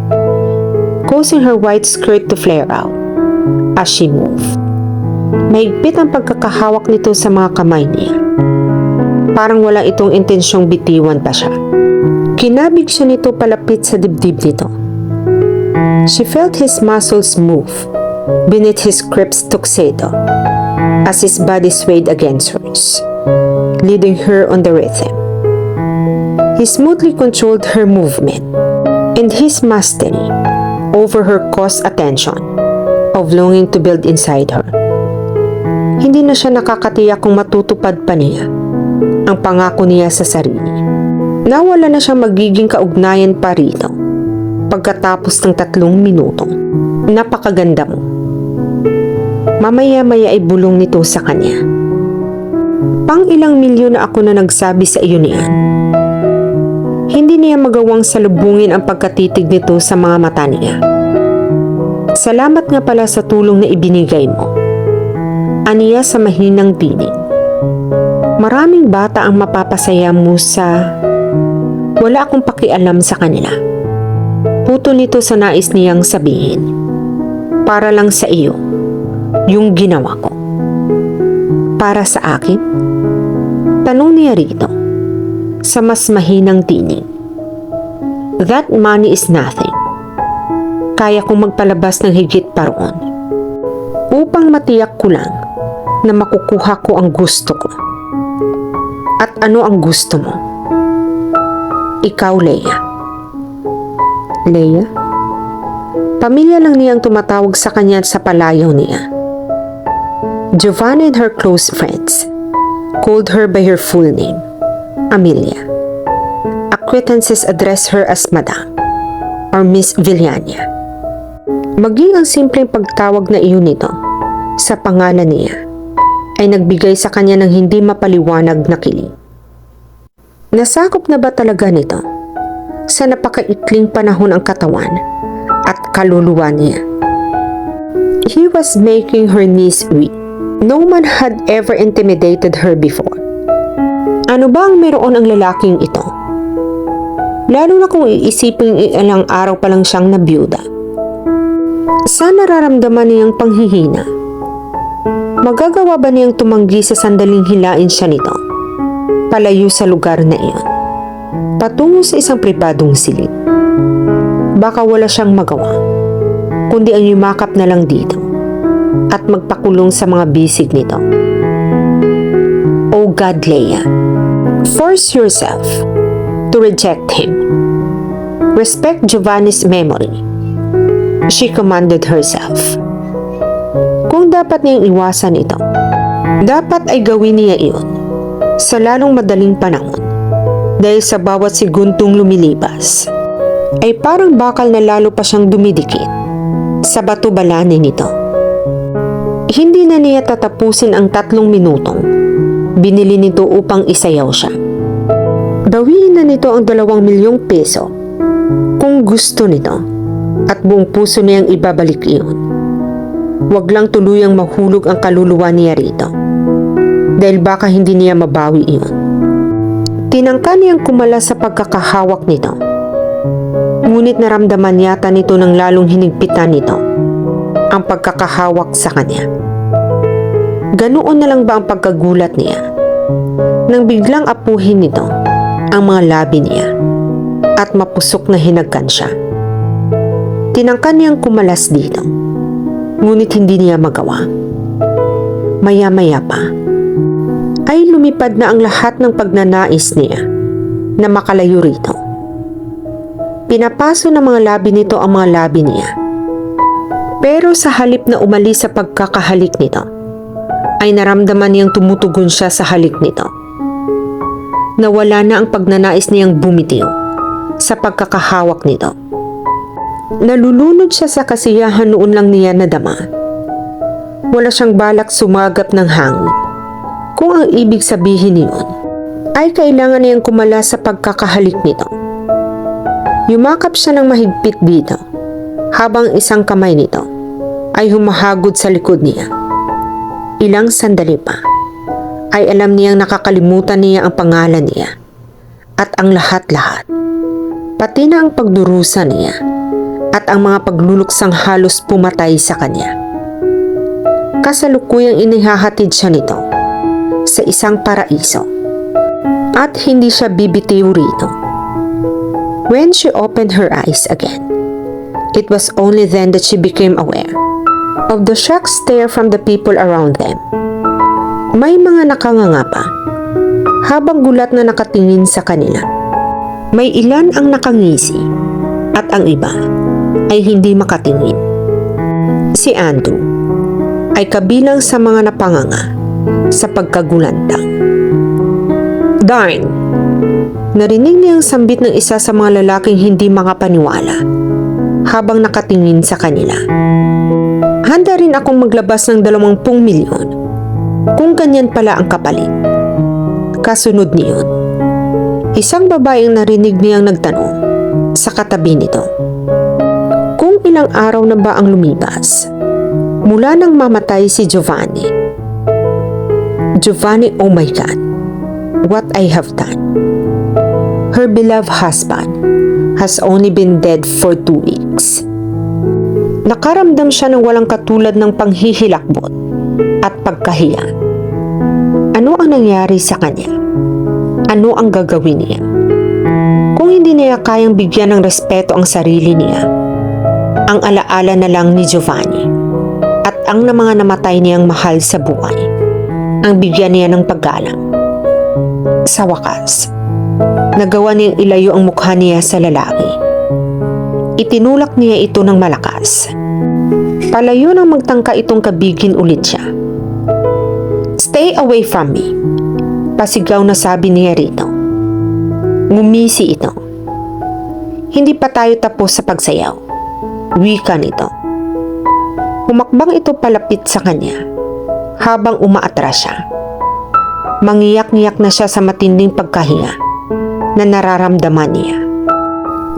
causing her white skirt to flare out as she moved. Mahigpit ang pagkakahawak nito sa mga kamay niya. Parang wala itong intensyong bitiwan pa siya. Kinabig siya nito palapit sa dibdib nito. She felt his muscles move beneath his crisp tuxedo as his body swayed against hers, leading her on the rhythm. He smoothly controlled her movement, and his mastery over her caused attention of longing to build inside her. Hindi na siya nakakatiyak kung matutupad pa niya ang pangako niya sa sarili. Nawala na siyang magiging kaugnayan pa rito pagkatapos ng 3 minutong. Napakaganda mo. Mamaya-maya ay bulong nito sa kanya. Pang ilang milyon na ako na nagsabi sa iyo niyan. Hindi niya magawang salubungin ang pagkatitig nito sa mga mata niya. Salamat nga pala sa tulong na ibinigay mo. Aniya sa mahinang tinig. Maraming bata ang mapapasaya mo sa wala akong pakialam sa kanila. Puto nito sa nais niyang sabihin. Para lang sa iyo, yung ginawa ko. Para sa akin? Tanong niya rito, sa mas mahinang tinig. That money is nothing. Kaya kong magpalabas ng higit pa roon. Upang matiyak ko lang na makukuha ko ang gusto ko. At ano ang gusto mo? Ikaw, Leia. Leia? Pamilya lang niyang tumatawag sa kanya sa palayaw niya. Giovanna and her close friends called her by her full name, Amelia. Acquaintances address her as Madame or Miss Villania. Maging ang simpleng pagtawag na iyon nito sa pangalan niya ay nagbigay sa kanya ng hindi mapaliwanag na kilig. Nasakop na ba talaga nito sa napakaikling panahon ang katawan at kaluluwa niya? He was making her knees weak. No man had ever intimidated her before. Ano ba ang meron ang lalaking ito? Lalo na kung iisipin ilang araw pa lang siyang nabiyuda. Saan nararamdaman niyang panghihina? Magagawa ba niyang tumanggi sa sandaling hilain siya nito? Palayo sa lugar na iyon. Patungo sa isang pribadong silid. Baka wala siyang magawa, kundi ang yumakap na lang dito at magpakulong sa mga bisig nito. Oh God, Leia, force yourself to reject him. Respect Giovanni's memory, she commanded herself. Kung dapat niyang iwasan ito, dapat ay gawin niya iyon sa lalong madaling panahon dahil sa bawat segundong lumilipas ay parang bakal na lalo pa siyang dumidikit sa bato-balanin nito. Hindi na niya tatapusin ang 3 minutong binili nito upang isayaw siya. Bawiin na nito ang 2 milyong peso kung gusto nito at buong puso niyang ibabalik iyon. Huwag lang tuluyang mahulog ang kaluluwa niya rito dahil baka hindi niya mabawi iyon. Tinangka niyang kumala sa pagkakahawak nito, ngunit naramdaman yata nito ng lalong hinigpitan nito ang pagkakahawak sa kanya. Ganoon na lang ba ang pagkagulat niya nang biglang apuhin nito ang mga labi niya at mapusok na hinagkan siya. Tinangka niyang kumalas dito, ngunit hindi niya magawa. Maya-maya pa ay lumipad na ang lahat ng pagnanais niya na makalayo rito. Pinapaso ng mga labi nito ang mga labi niya. Pero sa halip na umalis sa pagkakahalik nito, ay naramdaman niyang tumutugon siya sa halik nito. Nawala na ang pagnanais niyang bumitiw sa pagkakahawak nito. Nalulunod siya sa kasiyahan noon lang niya nadama. Wala siyang balak sumagap ng hangin. Kung ang ibig sabihin niyon ay kailangan niyang kumala sa pagkakahalik nito. Yumakap siya ng mahigpit dito habang isang kamay nito ay humahagod sa likod niya. Ilang sandali pa ay alam niyang nakakalimutan niya ang pangalan niya at ang lahat-lahat, pati na ang pagdurusa niya at ang mga pagluluksang halos pumatay sa kanya. Kasalukuyang inihahatid siya nito sa isang paraiso at hindi siya bibitiw rito. When she opened her eyes again, it was only then that she became aware of the shocked stare from the people around them. May mga nakanganga pa habang gulat na nakatingin sa kanila. May ilan ang nakangisi at ang iba ay hindi makatingin. Si Andrew ay kabilang sa mga napanganga sa pagkagulantang. Darn! Narinig niyang sambit ng isa sa mga lalaking hindi makapaniwala habang nakatingin sa kanila. Handa rin akong maglabas ng 20 milyon kung ganyan pala ang kapalit. Kasunod niyon, isang babaeng narinig niyang nagtanong sa katabi nito kung ilang araw na ba ang lumipas mula nang mamatay si Giovanni. Giovanni, oh my God, what I have done. Her beloved husband has only been dead for 2 weeks. Nakaramdam siya ng walang katulad ng panghihilakbot at pagkahiya. Ano ang nangyari sa kanya? Ano ang gagawin niya? Kung hindi niya kayang bigyan ng respeto ang sarili niya, ang alaala na lang ni Giovanni at ang mga namatay niyang mahal sa buhay ang bigyan niya ng paggalang. Sa wakas, nagawa niyang ilayo ang mukha niya sa lalaki. Itinulak niya ito ng malakas. Palayo nang magtangka itong kabigin ulit siya. Stay away from me, pasigaw na sabi niya rito. Ngumisi ito. Hindi pa tayo tapos sa pagsayaw, wika nito. Humakbang ito palapit sa kanya habang umaatras siya. Mangiyak-ngiyak na siya sa matinding pagkahinga na nararamdaman niya.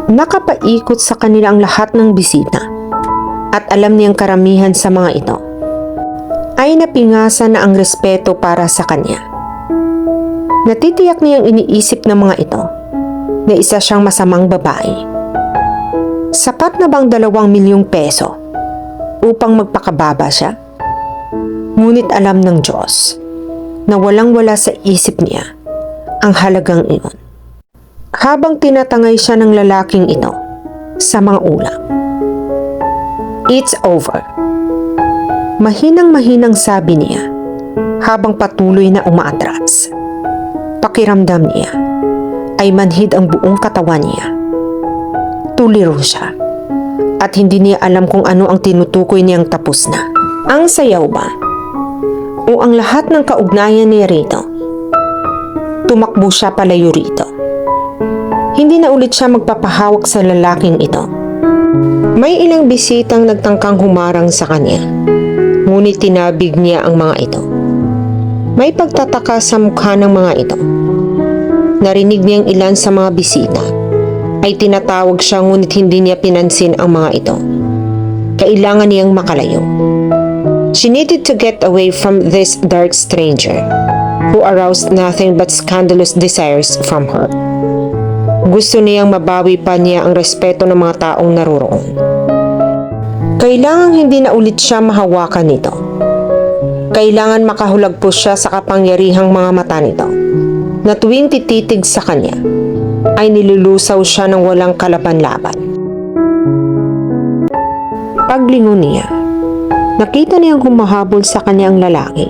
Nakapaikot sa kanila ang lahat ng bisita at alam niyang karamihan sa mga ito ay napingasa na ang respeto para sa kanya. Natitiyak niyang iniisip ng mga ito na isa siyang masamang babae. Sapat na bang 2 milyong peso upang magpakababa siya? Ngunit alam ng Diyos na walang-wala sa isip niya ang halagang iyon. Habang tinatangay siya ng lalaking ito sa mga ulap. It's over. Mahinang-mahinang sabi niya habang patuloy na umaatras. Pakiramdam niya ay manhid ang buong katawan niya. Tuliro siya at hindi niya alam kung ano ang tinutukoy niyang tapos na. Ang sayaw ba? O ang lahat ng kaugnayan niya rito? Tumakbo siya palayo rito. Hindi na ulit siya magpapahawak sa lalaking ito. May ilang bisitang nagtangkang humarang sa kanya, ngunit tinabig niya ang mga ito. May pagtataka sa mukha ng mga ito. Narinig niyang ilan sa mga bisita ay tinatawag siya, ngunit hindi niya pinansin ang mga ito. Kailangan niyang makalayo. She needed to get away from this dark stranger who aroused nothing but scandalous desires from her. Gusto niyang mabawi pa niya ang respeto ng mga taong naroroon. Kailangang hindi na ulit siya mahawakan nito. Kailangan makahulagpos siya sa kapangyarihang mga mata nito, na tuwing tititig sa kanya, ay nilulusaw siya ng walang kalaban-laban. Paglingon niya, nakita niyang humahabol sa kanya ang lalaki.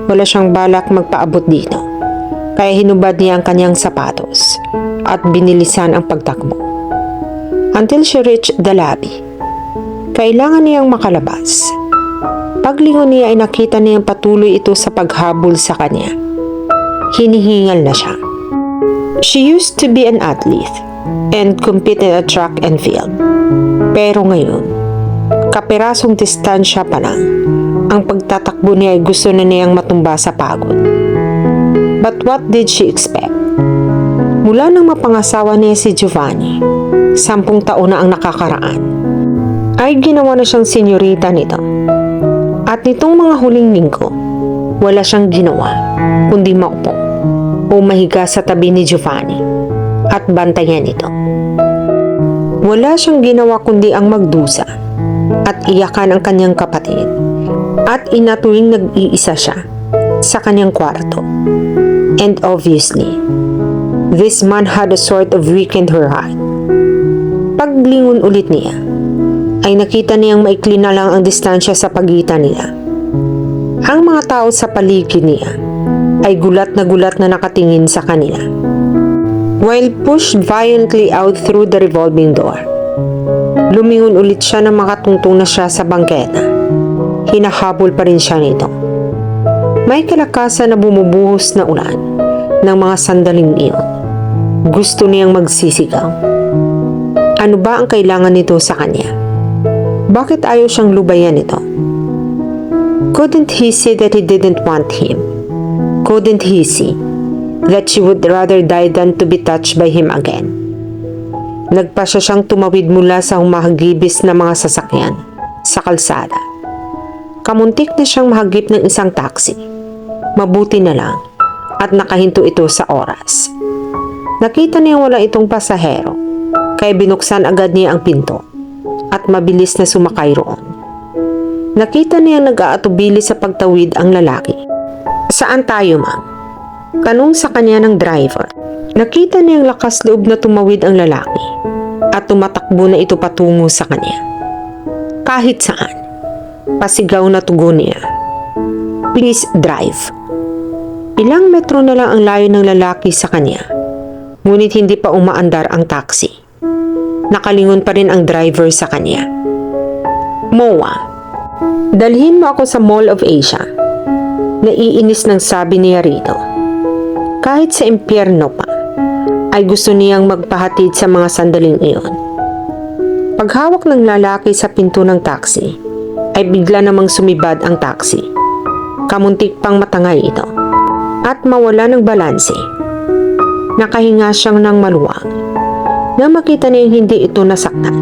Wala siyang balak magpaabot dito, kaya hinubad niya ang kanyang sapatos at binilisan ang pagtakbo. Until she reached the lobby. Kailangan niyang makalabas. Paglingon niya ay nakita niyang patuloy ito sa paghabol sa kanya. Hinihingal na siya. She used to be an athlete and compete in a track and field. Pero ngayon, kapirasong distansya pa lang, ang pagtatakbo niya ay gusto na niyang matumba sa pagod. But what did she expect? Mula nang mapangasawa niya si Giovanni, 10 taon na ang nakakaraan, ay ginawa na siyang senyorita nito. At nitong mga huling linggo, wala siyang ginawa kundi maupo o mahiga sa tabi ni Giovanni at bantayan ito. Wala siyang ginawa kundi ang magdusa at iyakan ang kanyang kapatid at ina tuwing nag-iisa siya sa kanyang kwarto. And obviously, this man had a sort of weakened her heart. Paglingon ulit niya, ay nakita niyang maikli na lang ang distansya sa pagitan nila. Ang mga tao sa paligid niya ay gulat na nakatingin sa kanila. While pushed violently out through the revolving door, lumingon ulit siya na makatungtong na siya sa bangketa. Hinahabol pa rin siya nito. May kalakasan na bumubuhos na ulan ng mga sandaling iyon. Gusto niyang magsisigaw. Ano ba ang kailangan nito sa kanya? Bakit ayaw siyang lubayan ito? Couldn't he see that he didn't want him? Couldn't he see that she would rather die than to be touched by him again? Nagpasya siyang tumawid mula sa humahagibis na mga sasakyan sa kalsada. Kamuntik na siyang mahagip ng isang taxi. Mabuti na lang at nakahinto ito sa oras. Nakita niya wala itong pasahero, kaya binuksan agad niya ang pinto at mabilis na sumakay roon. Nakita niya nag-aatubili sa pagtawid ang lalaki. Saan tayo, ma'am? Tanong sa kanya ng driver. Nakita niyang lakas loob na tumawid ang lalaki at tumatakbo na ito patungo sa kanya. Kahit saan, pasigaw na tugon niya. Please drive. Ilang metro na lang ang layo ng lalaki sa kanya, ngunit hindi pa umaandar ang taxi. Nakalingon pa rin ang driver sa kanya. Moa, dalhin mo ako sa Mall of Asia. Naiinis ng sabi niya rito. Kahit sa impyerno pa, ay gusto niyang magpahatid sa mga sandaling iyon. Paghawak ng lalaki sa pinto ng taxi, ay bigla namang sumibad ang taxi. Kamuntik pang matangay ito at mawala ng balanse. Nakahinga siyang ng maluwag na makita niyang hindi ito nasaktan.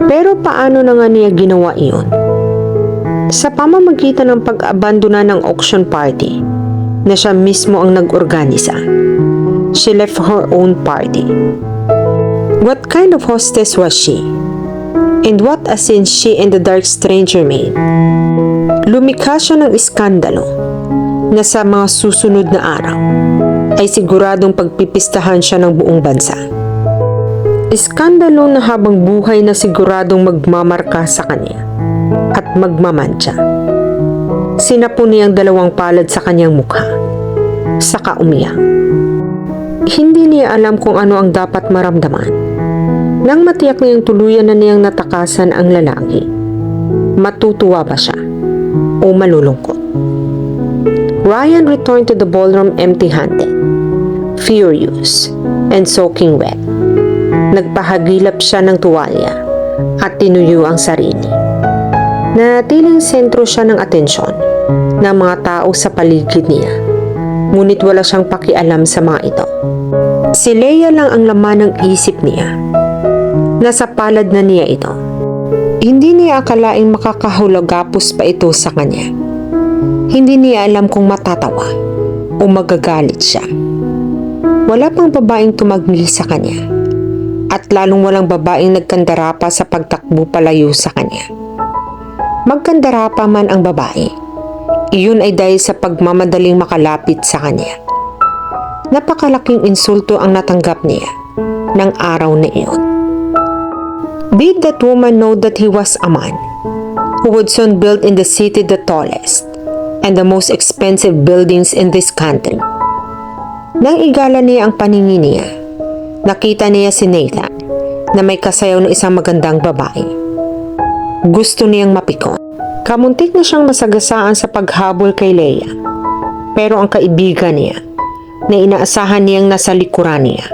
Pero paano na nga niya ginawa iyon? Sa pamamagitan ng pag-abandona ng auction party na siya mismo ang nag-organisa. She left her own party. What kind of hostess was she? And what a scene she and the dark stranger made. Lumikha siya ng iskandalo na sa mga susunod na araw ay siguradong pagpipistahan siya ng buong bansa. Iskandalo na habang buhay na siguradong magmamarka sa kanya at magmamantsa. Sinapon niyang 2 palad sa kanyang mukha, saka umiyak. Hindi niya alam kung ano ang dapat maramdaman. Nang matiyak niyang tuluyan na niyang natakasan ang lalaki, matutuwa ba siya? o malulungkot. Ryan returned to the ballroom empty-handed, furious, and soaking wet. Nagpahagilap siya ng tuwalya at tinuyo ang sarili. Nanatiling sentro siya ng atensyon ng mga tao sa paligid niya, ngunit wala siyang pakialam sa mga ito. Si Leia lang ang laman ng isip niya. Nasa palad na niya ito. Hindi niya akalaing makakahulagapos pa ito sa kanya. Hindi niya alam kung matatawa o magagalit siya. Wala pang babaeng tumagli sa kanya, at lalong walang babaeng nagkandara pa sa pagtakbo palayo sa kanya. Magkandara pa man ang babae, iyon ay dahil sa pagmamadaling makalapit sa kanya. Napakalaking insulto ang natanggap niya ng araw na iyon. Did that woman know that he was a man who would soon build in the city the tallest and the most expensive buildings in this country? Nang igala niya ang paningin niya, nakita niya si Nathan na may kasayaw ng isang magandang babae. Gusto niyang mapikon. Kamuntik na siyang masagasaan sa paghabol kay Leia, pero ang kaibigan niya na inaasahan niyang nasa likuran niya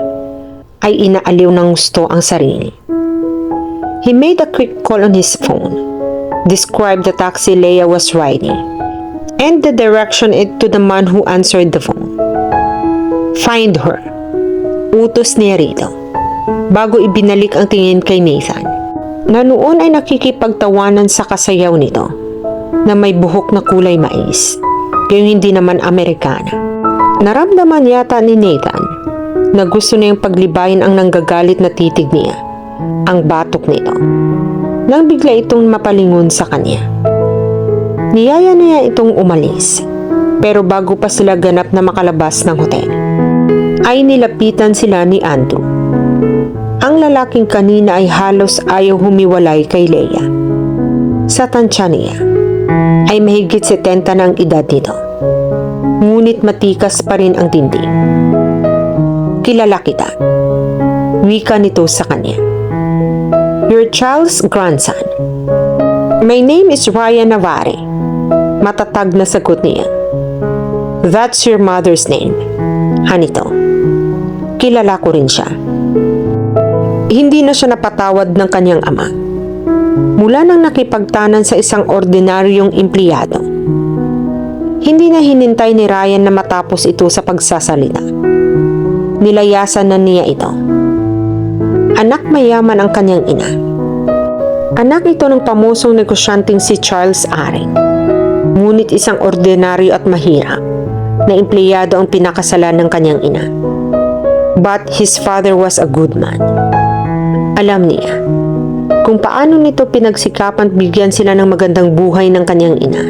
ay inaaliw ng gusto ang sarili. He made a quick call on his phone, described the taxi Leia was riding, and the direction it to the man who answered the phone. Find her, utos niya rito, bago ibinalik ang tingin kay Nathan, na noon ay nakikipagtawanan sa kasayaw nito, na may buhok na kulay mais, gayong hindi naman Amerikana. Naramdaman yata ni Nathan na gusto niyang paglibayin ang nanggagalit na titig niya, ang batok nito, nang bigla itong mapalingon sa kanya. Niyaya niya itong umalis, pero bago pa sila ganap na makalabas ng hotel, ay nilapitan sila ni Andrew. Ang lalaking kanina ay halos ayaw humiwalay kay Leia. Sa tansya niya, ay mahigit 70 na ang edad nito, ngunit matikas pa rin ang dingding. Kilala kita, wika nito sa kanya. Your child's grandson. My name is Ryan Navarre. Matatag na sagot niya. That's your mother's name. Hanito. Kilala ko rin siya. Hindi na siya napatawad ng kanyang ama. Mula nang nakipagtanan sa isang ordinaryong empleyado. Hindi na hinintay ni Ryan na matapos ito sa pagsasalita. Nilayasan na niya ito. Anak mayaman ang kanyang ina. Anak ito ng pamosong negosyanteng si Charles Aring. Ngunit isang ordinaryo at mahirap na empleyado ang pinakasalan ng kanyang ina. But his father was a good man. Alam niya kung paano nito pinagsikapan bigyan sila ng magandang buhay ng kanyang ina.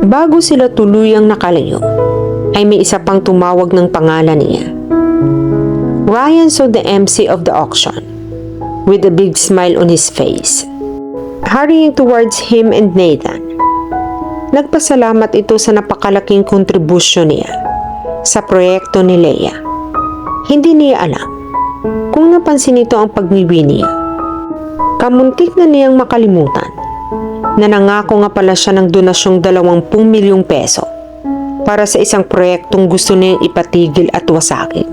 Bago sila tuluyang nakalayo, ay may isa pang tumawag ng pangalan niya. Ryan saw the MC of the auction with a big smile on his face, hurrying towards him and Nathan. Nagpasalamat ito sa napakalaking kontribusyon niya sa proyekto ni Leia. Hindi niya alam kung napansin nito ang pagwiwi niya. Kamuntik na niyang makalimutan na nangako nga pala siya ng donasyong 20 milyong peso para sa isang proyektong gusto niyang ipatigil at wasakin.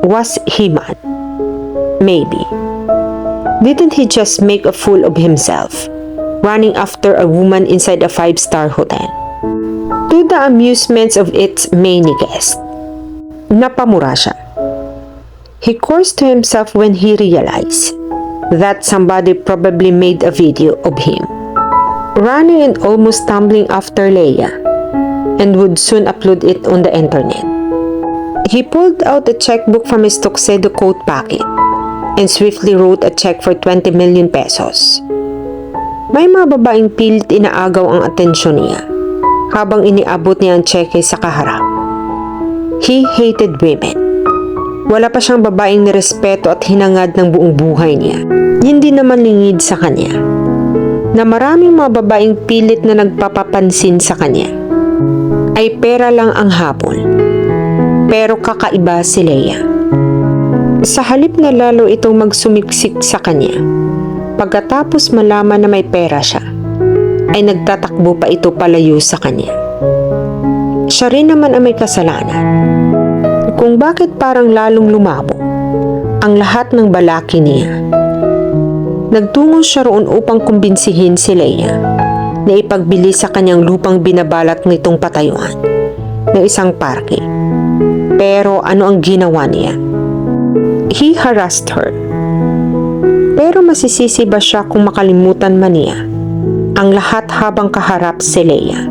Was he mad? Maybe. Didn't he just make a fool of himself, running after a woman inside a 5-star hotel, to the amusements of its many guests? Napamura siya. He cursed to himself when he realized that somebody probably made a video of him, running and almost tumbling after Leia, and would soon upload it on the internet. He pulled out a checkbook from his tuxedo coat pocket and swiftly wrote a check for 20 million pesos. May mga babaeng pilit inaagaw ang atensyon niya habang iniabot niya ang cheque sa kaharap. He hated women. Wala pa siyang babaeng nirespeto at hinangad ng buong buhay niya. Hindi naman lingid sa kanya na maraming mga babaeng pilit na nagpapapansin sa kanya. Ay pera lang ang habol. Pero kakaiba si Leia. Sa halip na lalo itong magsumiksik sa kanya, pagkatapos malaman na may pera siya, ay nagtatakbo pa ito palayo sa kanya. Siya rin naman ang may kasalanan kung bakit parang lalong lumabo ang lahat ng balaki niya. Nagtungo siya roon upang kumbinsihin si Leia na ipagbili sa kanyang lupang binabalak nitong patayuan ng isang parke. Pero ano ang ginawa niya? He harassed her. Pero masisisi ba siya kung makalimutan man niya ang lahat habang kaharap si Leia?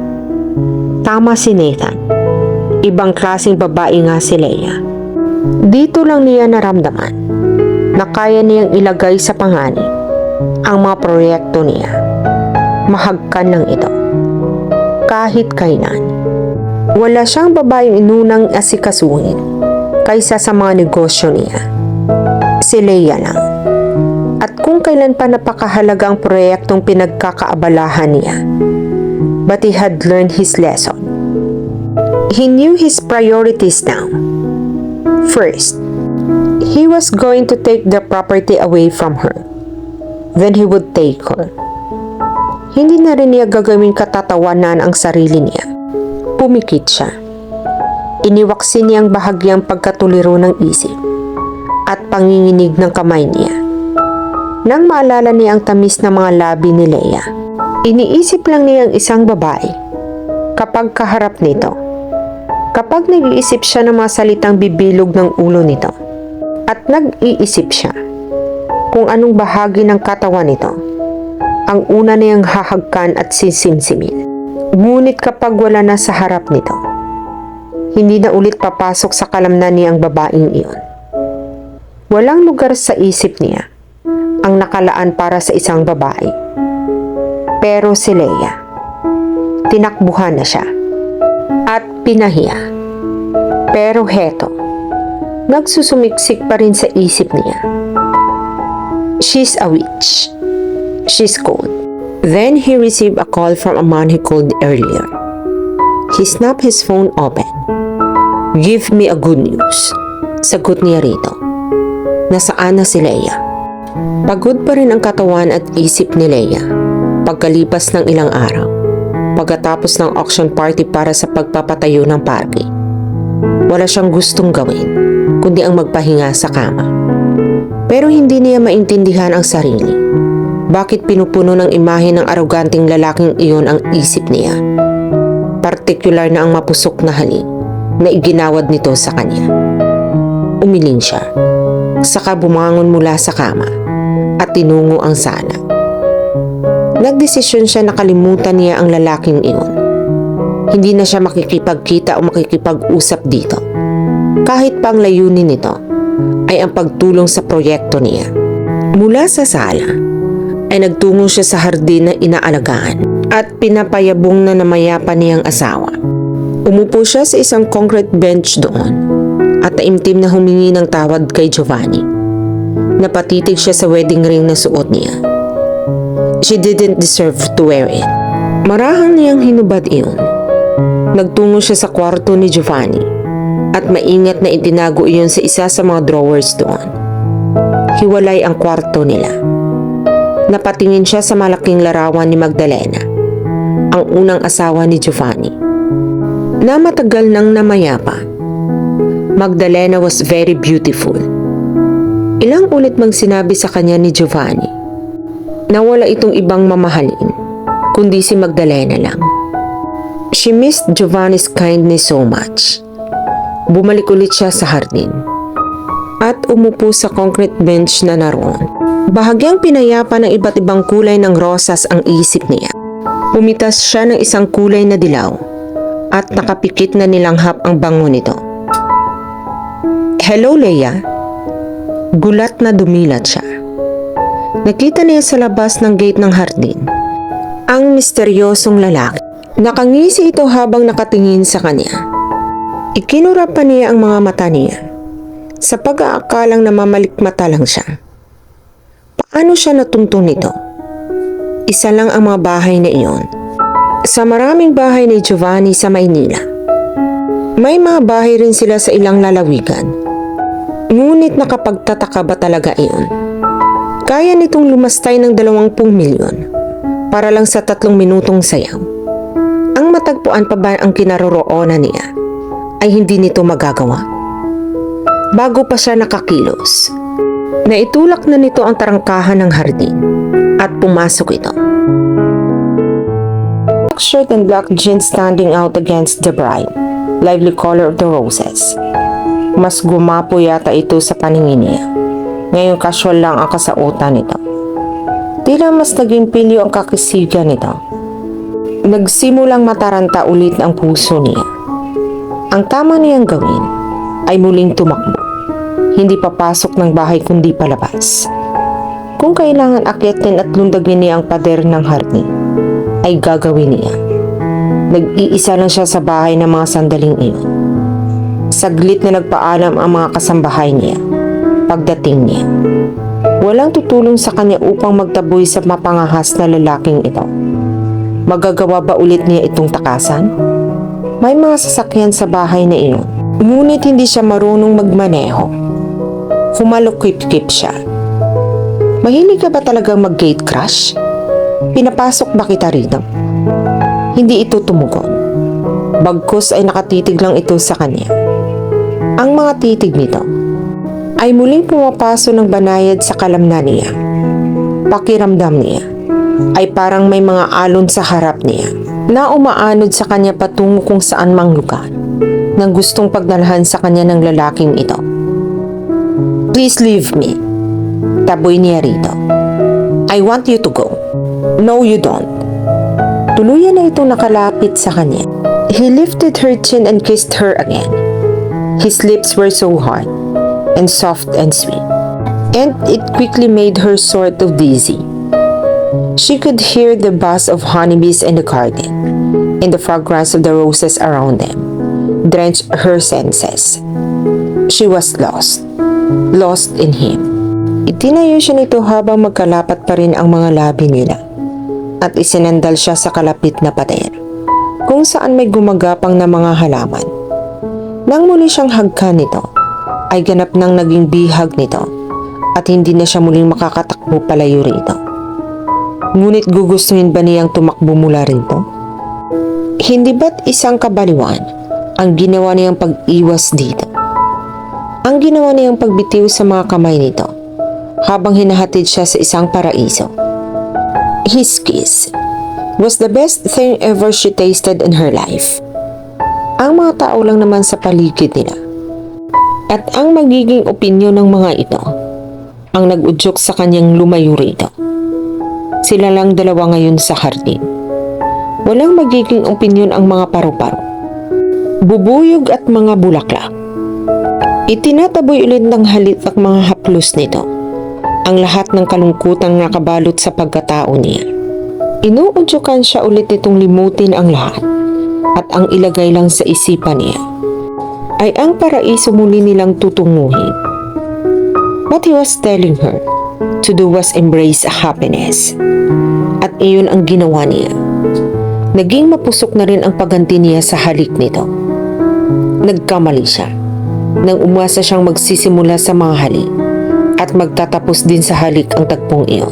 Tama si Nathan. Ibang klaseng babae nga si Leia. Dito lang niya naramdaman na kaya niyang ilagay sa panganib ang mga proyekto niya. Mahagkan lang ito. Kahit kailan. Wala siyang babaeng inunang asikasuhin kaysa sa mga negosyo niya. Si Leia lang. At kung kailan pa napakahalagang proyektong pinagkakaabalahan niya. But he had learned his lesson. He knew his priorities now. First, he was going to take the property away from her. Then he would take her. Hindi na rin niya gagawing katatawanan ang sarili niya. Pumikit siya. Iniwaksin niyang bahagyang pagkatuliro ng isip at panginginig ng kamay niya. Nang maalala niya ang tamis ng mga labi ni Leia, iniisip lang niya ang isang babae kapag kaharap nito. Kapag nag-iisip siya ng mga salitang bibilog ng ulo nito at nag-iisip siya kung anong bahagi ng katawan nito ang una niyang hahagkan at sisimsimin. Ngunit kapag wala na sa harap nito, hindi na ulit papasok sa kalamnan niya ang babaeng iyon. Walang lugar sa isip niya ang nakalaan para sa isang babae. Pero si Leia, tinakbuhan na siya at pinahiya. Pero heto, nagsusumiksik pa rin sa isip niya. She's a witch. She's cold. Then he received a call from a man he called earlier. He snapped his phone open. Give me a good news. Sagot niya rito. Nasaan na si Leia? Pagod pa rin ang katawan at isip ni Leia pagkalipas ng ilang araw. Pagkatapos ng auction party para sa pagpapatayo ng parke. Wala siyang gustong gawin kundi ang magpahinga sa kama. Pero hindi niya maintindihan ang sarili. Bakit pinupuno ng imahe ng aroganting lalaking iyon ang isip niya? Partikular na ang mapusok na halik na iginawad nito sa kanya. Umiling siya. Saka bumangon mula sa kama at tinungo ang sala. Nagdesisyon siya na kalimutan niya ang lalaking iyon. Hindi na siya makikipagkita o makikipag-usap dito. Kahit pa ang layunin nito ay ang pagtulong sa proyekto niya. Mula sa sala, ay nagtungo siya sa hardin na inaalagaan at pinapayabong na namayapa niyang asawa. Umupo siya sa isang concrete bench doon at taimtim na humingi ng tawad kay Giovanni. Napatitig siya sa wedding ring na suot niya. She didn't deserve to wear it. Marahang niyang hinubad iyon. Nagtungo siya sa kwarto ni Giovanni at maingat na itinago iyon sa isa sa mga drawers doon. Hiwalay ang kwarto nila. Napatingin siya sa malaking larawan ni Magdalena, ang unang asawa ni Giovanni. Na matagal nang namayapa. Magdalena was very beautiful. Ilang ulit mang sinabi sa kanya ni Giovanni na wala itong ibang mamahalin, kundi si Magdalena lang. She missed Giovanni's kindness so much. Bumalik ulit siya sa hardin at umupo sa concrete bench na naroon. Bahagyang pinayapa ng iba't ibang kulay ng rosas ang isip niya. Pumitas siya ng isang kulay na dilaw at nakapikit na nilanghap ang bango nito. Hello, Leia. Gulat na dumilat siya. Nakita niya sa labas ng gate ng hardin ang misteryosong lalaki. Nakangisi ito habang nakatingin sa kanya. Ikinura pa niya ang mga mata niya sa pag-aakalang namamalikmata lang siya. Paano siya natuntun nito? Isa lang ang mga bahay na iyon. Sa maraming bahay ni Giovanni sa Maynila, may mga bahay rin sila sa ilang lalawigan. Ngunit nakapagtataka ba talaga iyon? Kaya nitong lumastay ng 20 milyon para lang sa 3 minutong sayaw. Ang matagpuan pa ba ang kinaroroonan niya ay hindi nito magagawa. Bago pa siya nakakilos, naitulak na nito ang tarangkahan ng hardin at pumasok ito. Black shirt and black jeans standing out against the bright, lively color of the roses. Mas gumapo yata ito sa paningin niya. Ngayon casual lang ang kasautan nito. Tila mas naging pilyo ang kakisigan nito. Nagsimulang mataranta ulit ang puso niya. Ang tama niyang gawin ay muling tumakbo. Hindi papasok ng bahay kundi palabas. Kung kailangan akyatin at lundagin niya ang pader ng hardin, ay gagawin niya. Nag-iisa lang siya sa bahay ng mga sandaling iyon. Saglit na nagpaalam ang mga kasambahay niya. Pagdating niya, walang tutulong sa kanya upang magtaboy sa mapangahas na lalaking ito. Magagawa ba ulit niya itong takasan? May mga sasakyan sa bahay na iyon, ngunit hindi siya marunong magmaneho. Humalukip-kip siya. Mahilig ka ba talagang mag-gate crash? Pinapasok ba kita rito? Hindi ito tumugon. Bagkus ay nakatitig lang ito sa kanya. Ang mga titig nito ay muling pumapaso ng banayad sa kalamnan niya. Pakiramdam niya ay parang may mga alon sa harap niya na umaanod sa kanya patungo kung saan mang lugar nang gustong pagdalhan sa kanya ng lalaking ito. Please leave me. Taboy niya rito. I want you to go. No, you don't. Tuluyan na itong nakalapit sa kanya. He lifted her chin and kissed her again. His lips were so hard and soft and sweet, and it quickly made her sort of dizzy. She could hear the buzz of honeybees in the garden, and the fragrance of the roses around them drenched her senses. She was lost in him. Itinayo siya nito habang magkalapat pa rin ang mga labi nila, at isinandal siya sa kalapit na pader, kung saan may gumagapang na mga halaman. Nang muli siyang hagkan nito, ay ganap nang naging bihag nito, at hindi na siya muling makakatakbo palayo rito. Ngunit gugustuhin ba niyang tumakbo mula rito? Hindi ba't isang kabaliwan ang ginawa niyang pag-iwas dito? Ang ginawa niyang pagbitiw sa mga kamay nito habang hinahatid siya sa isang paraiso. His kiss was the best thing ever she tasted in her life. Ang mga tao lang naman sa paligid nila at ang magiging opinyon ng mga ito ang nag-udyok sa kanyang lumayo rito. Sila lang dalawa ngayon sa hardin. Walang magiging opinyon ang mga paru-paro, bubuyog at mga bulaklak. Itinataboy ulit ng halit at mga haplos nito ang lahat ng kalungkutang nakabalot sa pagkatao niya. Inuudyokan siya ulit nitong limutin ang lahat at ang ilagay lang sa isipan niya ay ang paraiso muli nilang tutunguhin. What he was telling her to do was embrace happiness. At iyon ang ginawa niya. Naging mapusok na rin ang pagganti niya sa halik nito. Nagkamali siya nang umasa siyang magsisimula sa mga halik at magtatapos din sa halik ang tagpong iyon.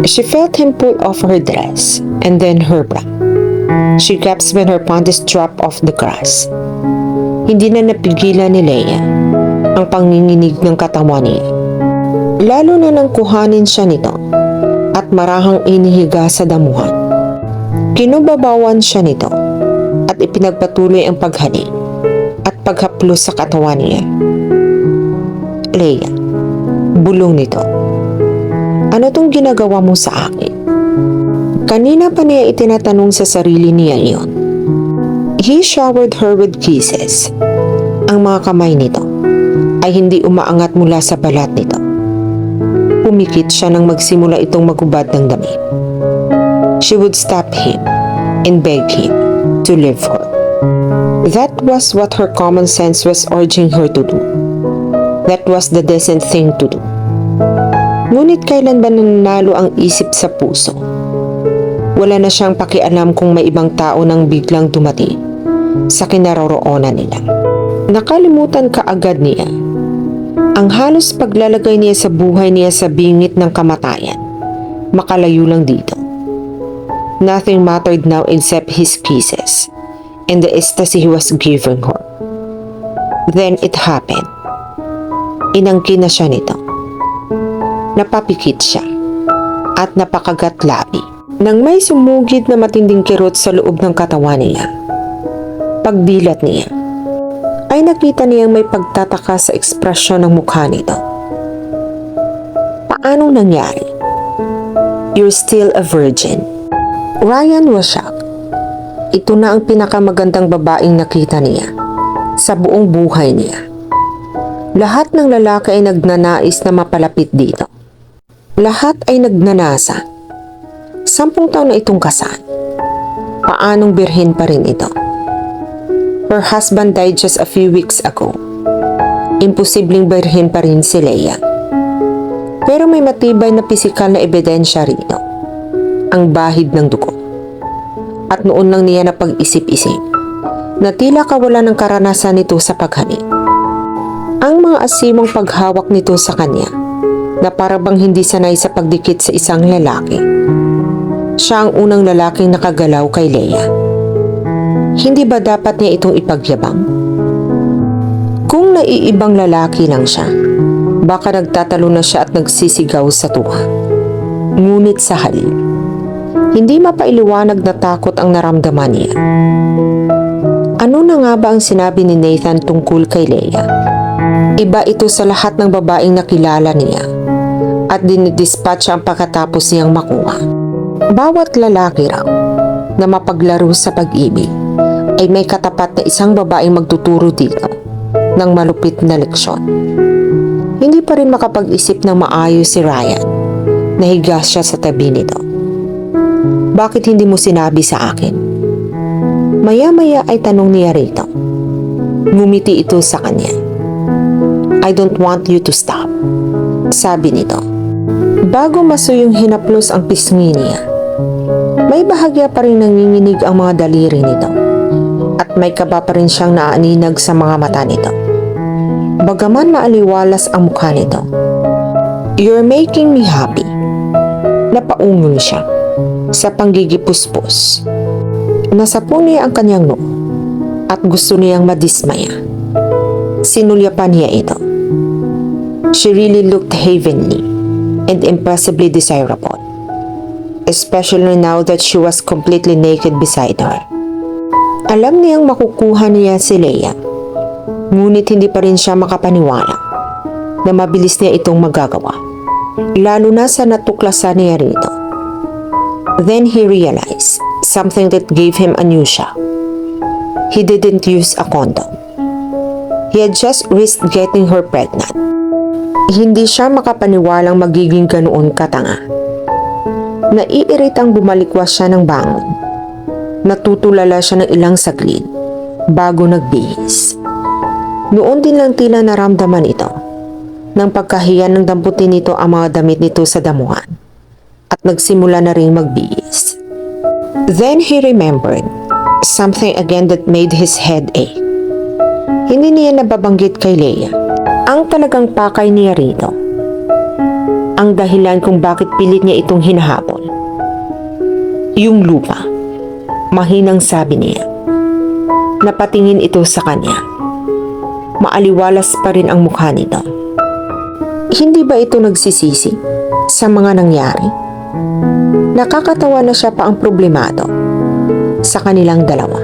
She felt him pull off her dress and then her bra. She gasped when her panties dropped off the grass. Hindi na napigilan ni Leia ang panginginig ng katawan niya. Lalo na nang kuhanin siya nito at marahang inihiga sa damuhan. Kinubabawan siya nito at ipinagpatuloy ang paghalik at paghaplos sa katawan niya. Leia, bulong nito. Ano tong ginagawa mo sa akin? Kanina pa niya itinatanong sa sarili niya iyon. He showered her with kisses. Ang mga kamay nito ay hindi umaangat mula sa balat nito. Pumikit siya nang magsimula itong magubad ng damit. She would stop him and beg him to leave her. That was what her common sense was urging her to do. That was the decent thing to do. Ngunit kailan ba nanalo ang isip sa puso? Wala na siyang pakialam kung may ibang tao nang biglang dumating sa kinaroroonan nila. Nakalimutan kaagad niya ang halos paglalagay niya sa buhay niya sa bingit ng kamatayan. Makalayo lang dito Nothing mattered now except his kisses and the ecstasy he was giving her. Then it happened. Inangkin na siya nito. Napapikit siya at napakagat labi. Nang may sumugid na matinding kirot sa loob ng katawan niya. Pagdilat niya, ay nakita niyang may pagtataka sa ekspresyon ng mukha nito. Paanong nangyari? You're still a virgin. Ryan was shocked. Ito na ang pinakamagandang babaeng nakita niya sa buong buhay niya. Lahat ng lalaki ay nagnanais na mapalapit dito. Lahat ay nagnanasa. 10 taon na itong kasal. Paanong birhen pa rin ito? Her husband died just a few weeks ago. Imposibleng birhen pa rin si Leia. Pero may matibay na pisikal na ebidensya rito. Ang bahid ng dugo. At noon lang niya napag-isip-isip na tila kawalan ng karanasan nito sa paghani. Ang mga asimong paghawak nito sa kanya na parabang hindi sanay sa pagdikit sa isang lalaki. Siya ang unang lalaking nakagalaw kay Leia. Hindi ba dapat niya itong ipagyabang? Kung naiibang lalaki lang siya, baka nagtatalo na siya at nagsisigaw sa tuwa. Ngunit sa halip, hindi mapailiwanag na takot ang naramdaman niya. Ano na nga ba ang sinabi ni Nathan tungkol kay Leia? Iba ito sa lahat ng babaeng nakilala niya at dinidispatch ang pagkatapos niyang makuha. Bawat lalaki raw na mapaglaro sa pag-ibig ay may katapat na isang babaeng magtuturo dito ng malupit na leksyon. Hindi pa rin makapag-isip ng maayos si Ryan. Nahiga siya sa tabi nito. Bakit hindi mo sinabi sa akin? Maya-maya ay tanong niya rito. Ngumiti ito sa kanya. I don't want you to stop, sabi nito. Bago masuyong hinaplos ang pisngi niya, may bahagya pa rin nanginginig ang mga daliri nito at may kaba pa rin siyang naaninag sa mga mata nito. Bagaman maaliwalas ang mukha nito. You're making me happy. Napaungol siya sa panggigipuspos. Nasapon niya ang kanyang noo at gusto niyang madismaya. Sinulyapan niya ito. She really looked heavenly and impressively desirable, especially now that she was completely naked beside her. Alam niyang makukuha niya si Leia, ngunit hindi pa rin siya makapaniwala na mabilis niya itong magagawa, lalo na sa natuklasan niya rito. Then he realized something that gave him a new shock. He didn't use a condom. He had just risked getting her pregnant. Hindi siya makapaniwalang magiging ganoon katanga. Naiiritang bumalikwas siya ng bangon. Natutulala siya ng ilang saglit bago nagbihis. Noon din lang tila naramdaman ito nang pagkahiyan ng damputin nito ang mga damit nito sa damuhan at nagsimula na ring magbihis. Then he remembered something again that made his head ache. Hindi niya nababanggit kay Leia ang talagang pakay niya rito. Ang dahilan kung bakit pilit niya itong hinahabol. Yung lupa. Mahinang sabi niya. Napatingin ito sa kanya. Maaliwalas pa rin ang mukha nito. Hindi ba ito nagsisisi sa mga nangyari? Nakakatawa na siya pa ang problemado sa kanilang dalawa.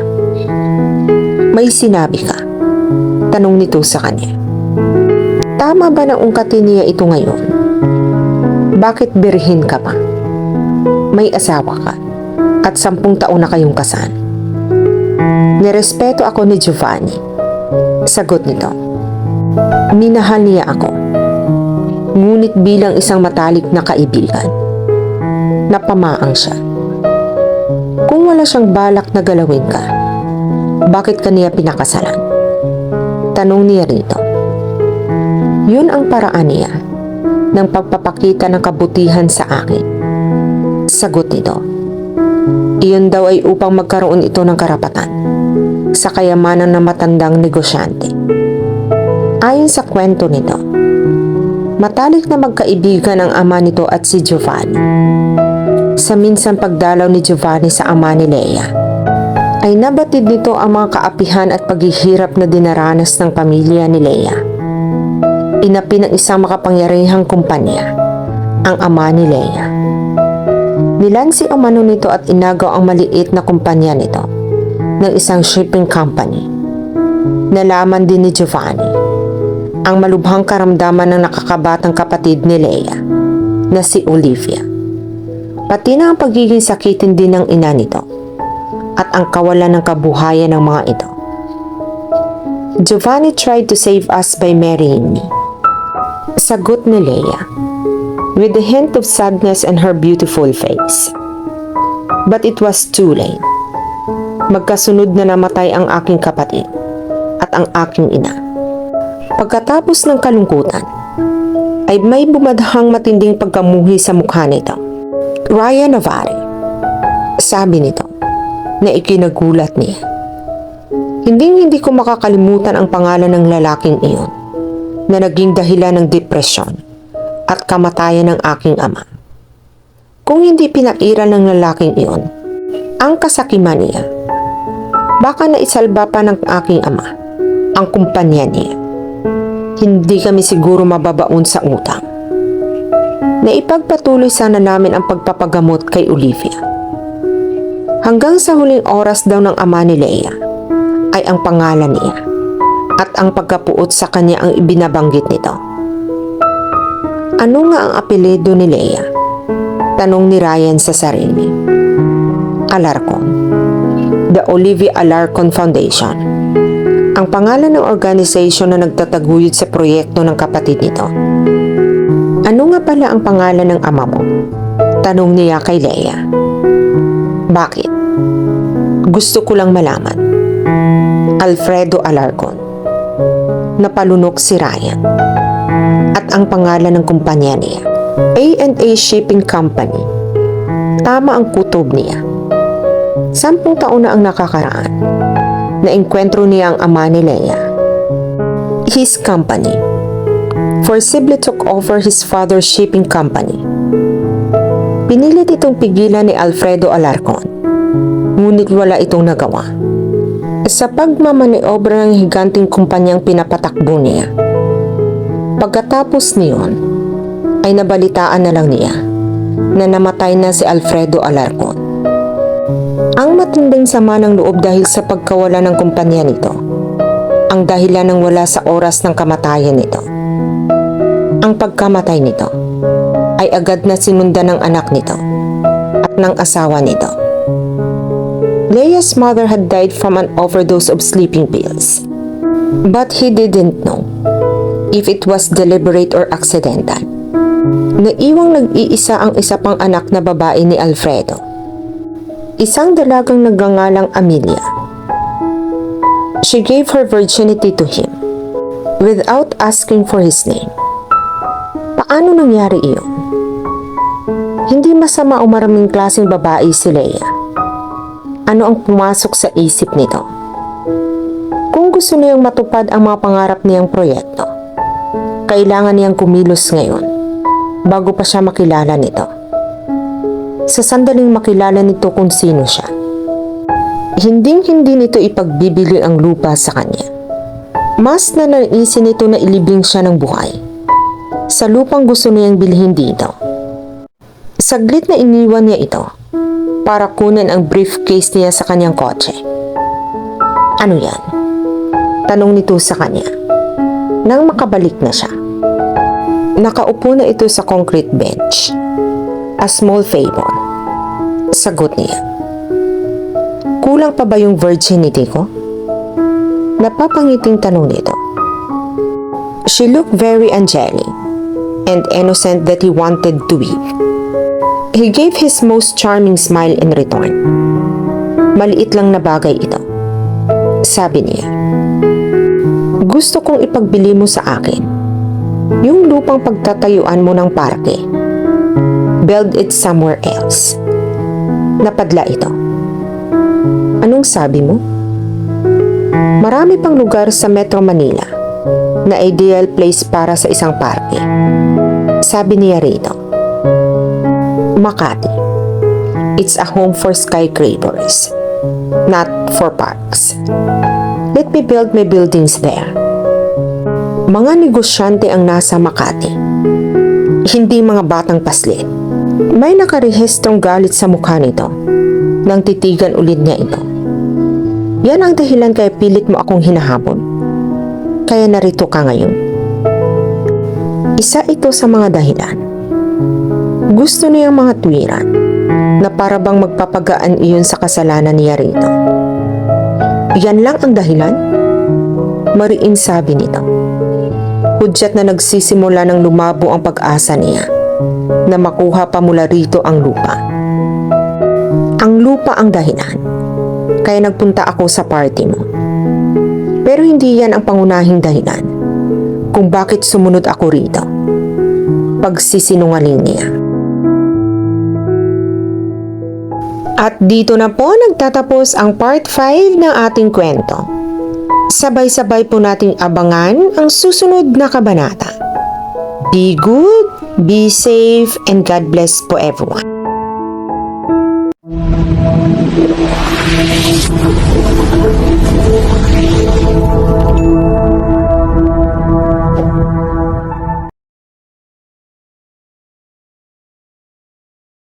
May sinabi ka? Tanong nito sa kanya. Tama ba na ungkatin niya ito ngayon? Bakit birhen ka pa? May asawa ka at 10 taon na kayong kasal. Nirespeto ako ni Giovanni. Sagot nito. Minahal niya ako. Ngunit bilang isang matalik na kaibigan, napamaang siya. Kung wala siyang balak na galawin ka, bakit kaniya pinakasalan? Tanong niya rito. Yun ang paraan niya ng pagpapakita ng kabutihan sa akin. Sagot nito. Iyon daw ay upang magkaroon ito ng karapatan sa kayamanan ng matandang negosyante. Ayon sa kwento nito, matalik na magkaibigan ang ama nito at si Giovanni. Sa minsan pagdalaw ni Giovanni sa ama ni Lea, ay nabatid nito ang mga kaapihan at paghihirap na dinaranas ng pamilya ni Lea. Inapi ng isang makapangyarihang kumpanya ang ama ni Lea. Nilansi umano nito at inagaw ang maliit na kumpanya nito ng isang shipping company. Nalaman din ni Giovanni ang malubhang karamdaman ng nakakabatang kapatid ni Lea na si Olivia. Pati na ang pagiging sakitin din ng ina nito at ang kawalan ng kabuhayan ng mga ito. Giovanni tried to save us by marrying me. Sagot ni Lea, with a hint of sadness on her beautiful face. But it was too late. Magkasunod na namatay ang aking kapatid at ang aking ina. Pagkatapos ng kalungkutan, ay may bumadhang matinding pagkamuhi sa mukha nito. Ryan Navarre, sabi nito, na ikinagulat niya. Hindi ko makakalimutan ang pangalan ng lalaking iyon na naging dahilan ng depresyon at kamatayan ng aking ama. Kung hindi pinairal ng lalaking iyon ang kasakiman niya, baka naisalba pa ng aking ama ang kumpanya niya. Hindi kami siguro mababaon sa utang. Naipagpatuloy sana namin ang pagpapagamot kay Olivia. Hanggang sa huling oras daw ng ama ni Lea ay ang pangalan niya at ang pagkapuot sa kanya ang ibinabanggit nito. Ano nga ang apelyido ni Lea? Tanong ni Ryan sa sarili. Alarcon. The Olivia Alarcon Foundation. Ang pangalan ng organisasyon na nagtataguyod sa proyekto ng kapatid nito. Ano nga pala ang pangalan ng ama mo? Tanong niya kay Lea. Bakit? Gusto ko lang malaman. Alfredo Alarcon. Napalunok si Ryan. At ang pangalan ng kumpanya niya, A&A Shipping Company. Tama ang kutob niya. 10 taon na ang nakakaraan. Naengkwentro niya ang ama ni Lea. His company forcibly took over his father's shipping company. Pinilit itong pigilan ni Alfredo Alarcon, ngunit wala itong nagawa. Sa pagmamaniobra ng higanting kumpanyang pinapatakbo niya, pagkatapos niyon, ay nabalitaan na lang niya na namatay na si Alfredo Alarcon. Ang matinding sama ng loob dahil sa pagkawala ng kumpanya nito, ang dahilan ng wala sa oras ng kamatayan nito. Ang pagkamatay nito ay agad na sinundan ng anak nito at ng asawa nito. Lea's mother had died from an overdose of sleeping pills, but he didn't know if it was deliberate or accidental. Naiwang nag-iisa ang isa pang anak na babae ni Alfredo, isang dalagang nagngangalang Amelia. She gave her virginity to him without asking for his name. Paano nangyari iyon? Hindi masama o maraming klaseng babae si Lea. Ano ang pumasok sa isip nito? Kung gusto niyang matupad ang mga pangarap niyang proyekto, kailangan niyang kumilos ngayon bago pa siya makilala nito. Sa sandaling makilala nito kung sino siya, hindi nito ipagbibili ang lupa sa kanya. Mas nanaisin nito na ilibing siya ng buhay sa lupang gusto niyang bilhin dito. Saglit na iniwan niya ito para kunin ang briefcase niya sa kanyang kotse. Ano yan? Tanong nito sa kanya. Nang makabalik na siya, nakaupo na ito sa concrete bench. A small favor. Sagot niya. Kulang pa ba yung virginity ko? Napapangiting tanong nito. She looked very angelic and innocent that he wanted to weep. He gave his most charming smile in return. Maliit lang na bagay ito. Sabi niya, gusto kong ipagbili mo sa akin yung lupang pagtatayuan mo ng parke. Build it somewhere else. Napadla ito. Anong sabi mo? Marami pang lugar sa Metro Manila na ideal place para sa isang parke. Sabi niya rito. Makati, It's a home for skyscrapers, not for parks. Let me build my buildings there. Mga negosyante ang nasa Makati, hindi mga batang paslit. May nakarehistrong galit sa mukha nito nang titigan ulit niya ito. Yan ang dahilan kaya pilit mo akong hinahabol. Kaya narito ka ngayon. Isa ito sa mga dahilan. Gusto niya mga tuwiran na para bang magpapagaan iyon sa kasalanan niya rito. Yan lang ang dahilan? Mariin sabi nito. Hudyat na nagsisimula ng lumabo ang pag-asa niya na makuha pa mula rito ang lupa. Ang lupa ang dahilan, kaya nagpunta ako sa party mo. Pero hindi yan ang pangunahing dahilan kung bakit sumunod ako rito. Pagsisinungaling niya. At dito na po nagtatapos ang part 5 ng ating kwento. Sabay-sabay po nating abangan ang susunod na kabanata. Be good, be safe, and God bless po everyone.